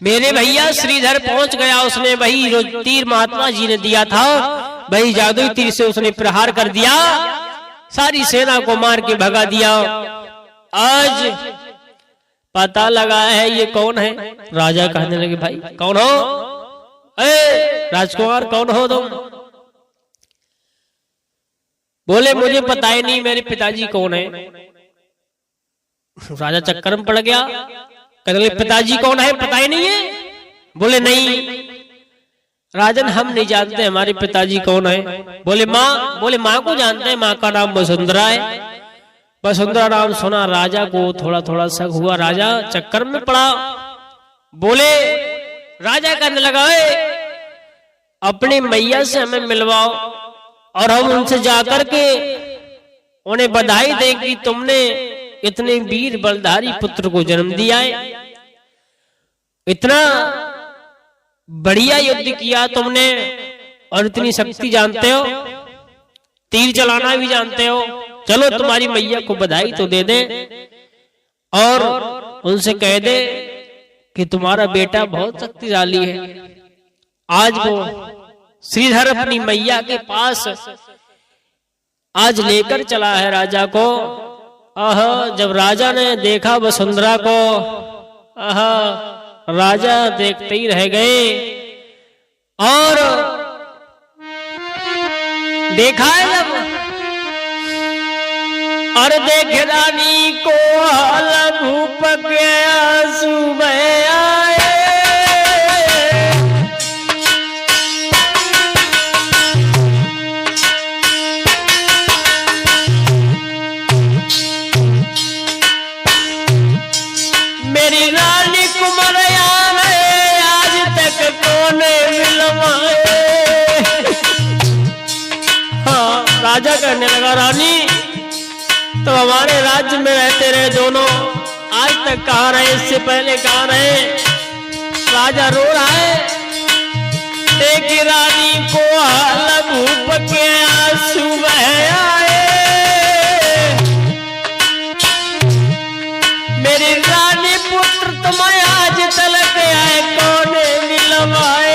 मेरे भैया श्रीधर पहुंच गया, उसने वही जो तीर महात्मा जी ने दिया था वही जादुई तीर से उसने प्रहार कर दिया, सारी सेना को मार के भगा दिया। आज पता लगा है ये कौन है। राजा कहने लगे भाई कौन हो, राजकुमार कौन हो तुम? बोले मुझे पता ही नहीं मेरे पिताजी कौन है। राजा चक्कर में पड़ गया, कहने लगे पिताजी कौन है पता ही नहीं है? बोले नहीं राजन हम नहीं जानते हमारे पिताजी कौन है। बोले माँ? बोले माँ को जानते हैं, माँ का नाम वसुंधरा है। वसुंधरा नाम सुना राजा को थोड़ा थोड़ा शक हुआ, राजा चक्कर में पड़ा। बोले राजा कहने लगा अपनी मैया से हमें मिलवाओ और हम उनसे जाकर के उन्हें बधाई दें कि तुमने इतने वीर बलधारी पुत्र को जन्म दिया है, इतना बढ़िया युद्ध किया तुमने और इतनी शक्ति जानते हो, तीर चलाना भी जानते हो, चलो तुम्हारी मैया को बधाई तो दे दे और उनसे कह दे कि तुम्हारा बेटा बहुत शक्तिशाली है। आज वो श्रीधर अपनी मैया के पास आज लेकर चला है राजा को। जब राजा ने देखा वसुंधरा को, राजा देखते ही रह गए और देखा है जब और देख रानी को हाल भूप गया सुबह आए, मेरी रानी कुमरिया में आज तक कौन मिलवाए। हाँ राजा कहने लगा रानी तो हमारे राज्य में रहते रहे दोनों, आज तक कहाँ रहे, इससे पहले कहाँ रहे। राजा रो रहा है, देख रानी को हाल भूप के आंसू बह आए, मेरी रानी पुत्र तुम्हें आज तलक आए कौन मिलवाए।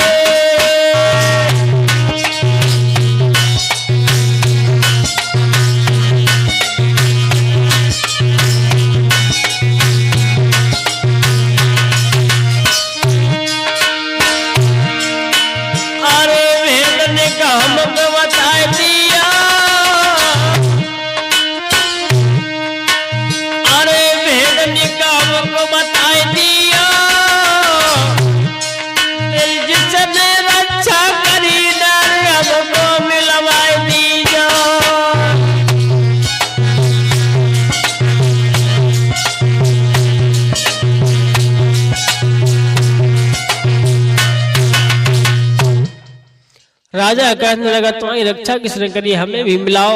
राजा कहने लगा तुम्हारी रक्षा किसने करी, हमें भी मिलाओ।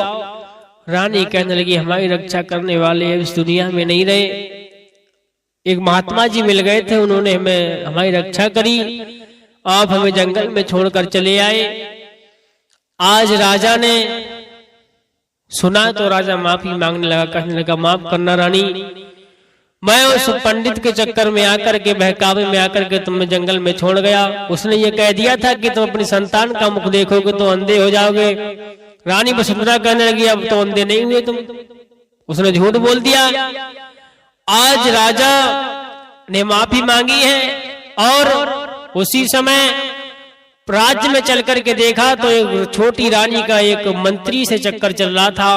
रानी कहने लगी हमारी रक्षा करने वाले इस दुनिया में नहीं रहे, एक महात्मा जी मिल गए थे, उन्होंने हमारी रक्षा करी, आप हमें जंगल में छोड़कर चले आए। आज राजा ने सुना तो राजा माफी मांगने लगा, कहने लगा माफ करना रानी, मैं उस पंडित के चक्कर में आकर के बहकावे में आकर के तुम्हें जंगल में छोड़ गया। उसने ये कह दिया था कि तुम अपनी संतान का मुख देखोगे तो अंधे हो जाओगे। रानी वसुंधरा कहने लगी अब तो अंधे नहीं हुए तुम, उसने झूठ बोल दिया। आज राजा ने माफी मांगी है और उसी समय राज्य में चल करके देखा तो एक छोटी रानी का एक मंत्री से चक्कर चल रहा था।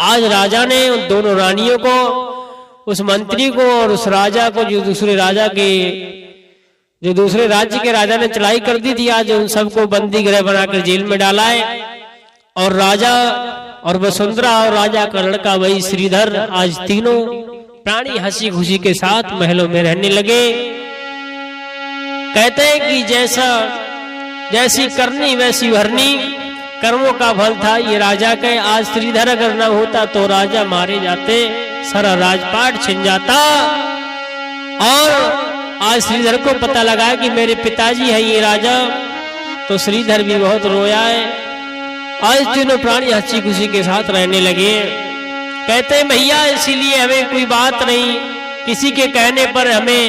आज राजा ने उन दोनों रानियों को, उस मंत्री को और उस राजा को जो दूसरे राज्य के राजा ने चढ़ाई कर दी थी, आज उन सबको बंदी गृह बनाकर जेल में डाला है। और राजा और वसुंधरा और राजा का लड़का वही श्रीधर आज तीनों प्राणी हंसी खुशी के साथ महलों में रहने लगे। कहते हैं कि जैसी करनी वैसी भरनी, कर्मों का फल था ये राजा के। आज श्रीधर अगर न होता तो राजा मारे जाते, सारा राजपाट छिन जाता। और आज श्रीधर को पता लगा कि मेरे पिताजी है ये राजा, तो श्रीधर भी बहुत रोया है। आज तीनों प्राणी हंसी खुशी के साथ रहने लगे। कहते हैं भैया इसीलिए हमें कोई बात नहीं, किसी के कहने पर हमें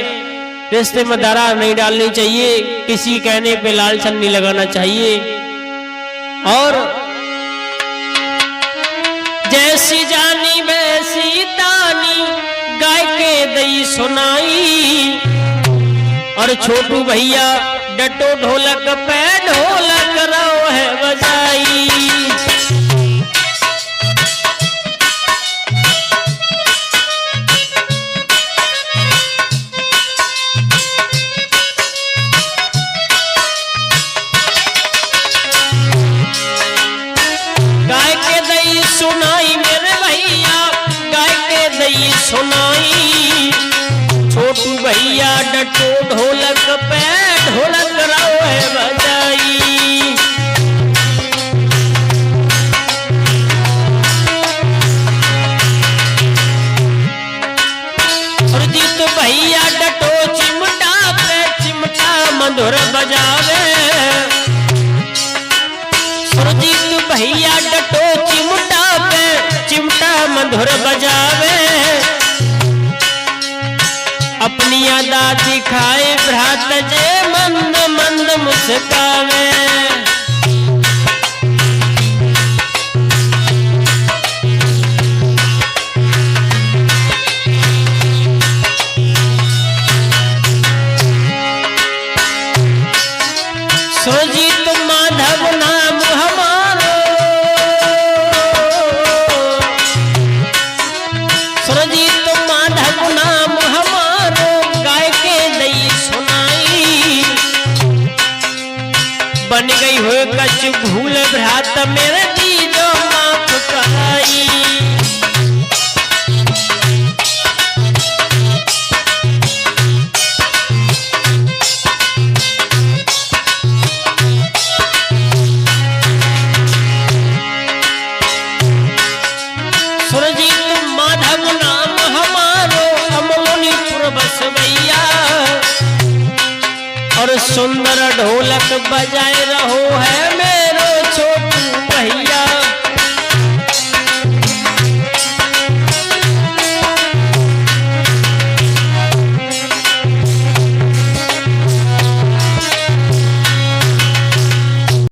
रिश्ते में दरार नहीं डालनी चाहिए, किसी कहने पे लालचन नहीं लगाना चाहिए। और जैसी जानी वैसी तानी गाय के दई सुनाई। और छोटू भैया डटो ढोलक पे ढोलक रो है बजाई। गाय के दई सुनाई मेरे भैया, गाय के दई सुनाई। छोटू भैया डटो ढोलक पे ढोलक रो है बजाई। सुरजीत भैया डटो चिमटा पे चिमटा मधुर बजावे। सुरजीत भैया डटो चिमटा पे चिमटा मधुर बजावे। अपनी अदा दिखाए भ्रात जे मंद मंद मुस्कावे। सुरजीत माधव नाम हमारो, सुरजीत माधव नाम हमारो गाय के दई सुनाई। बन गई हो कछ भूल भ्रात मेरे दीजो माफ कराई। सुरजीत माधव नाम हमारो अमोनीपुर बसवैया। और सुंदर ढोलक बजाए रहो है मेरो छोटू भैया।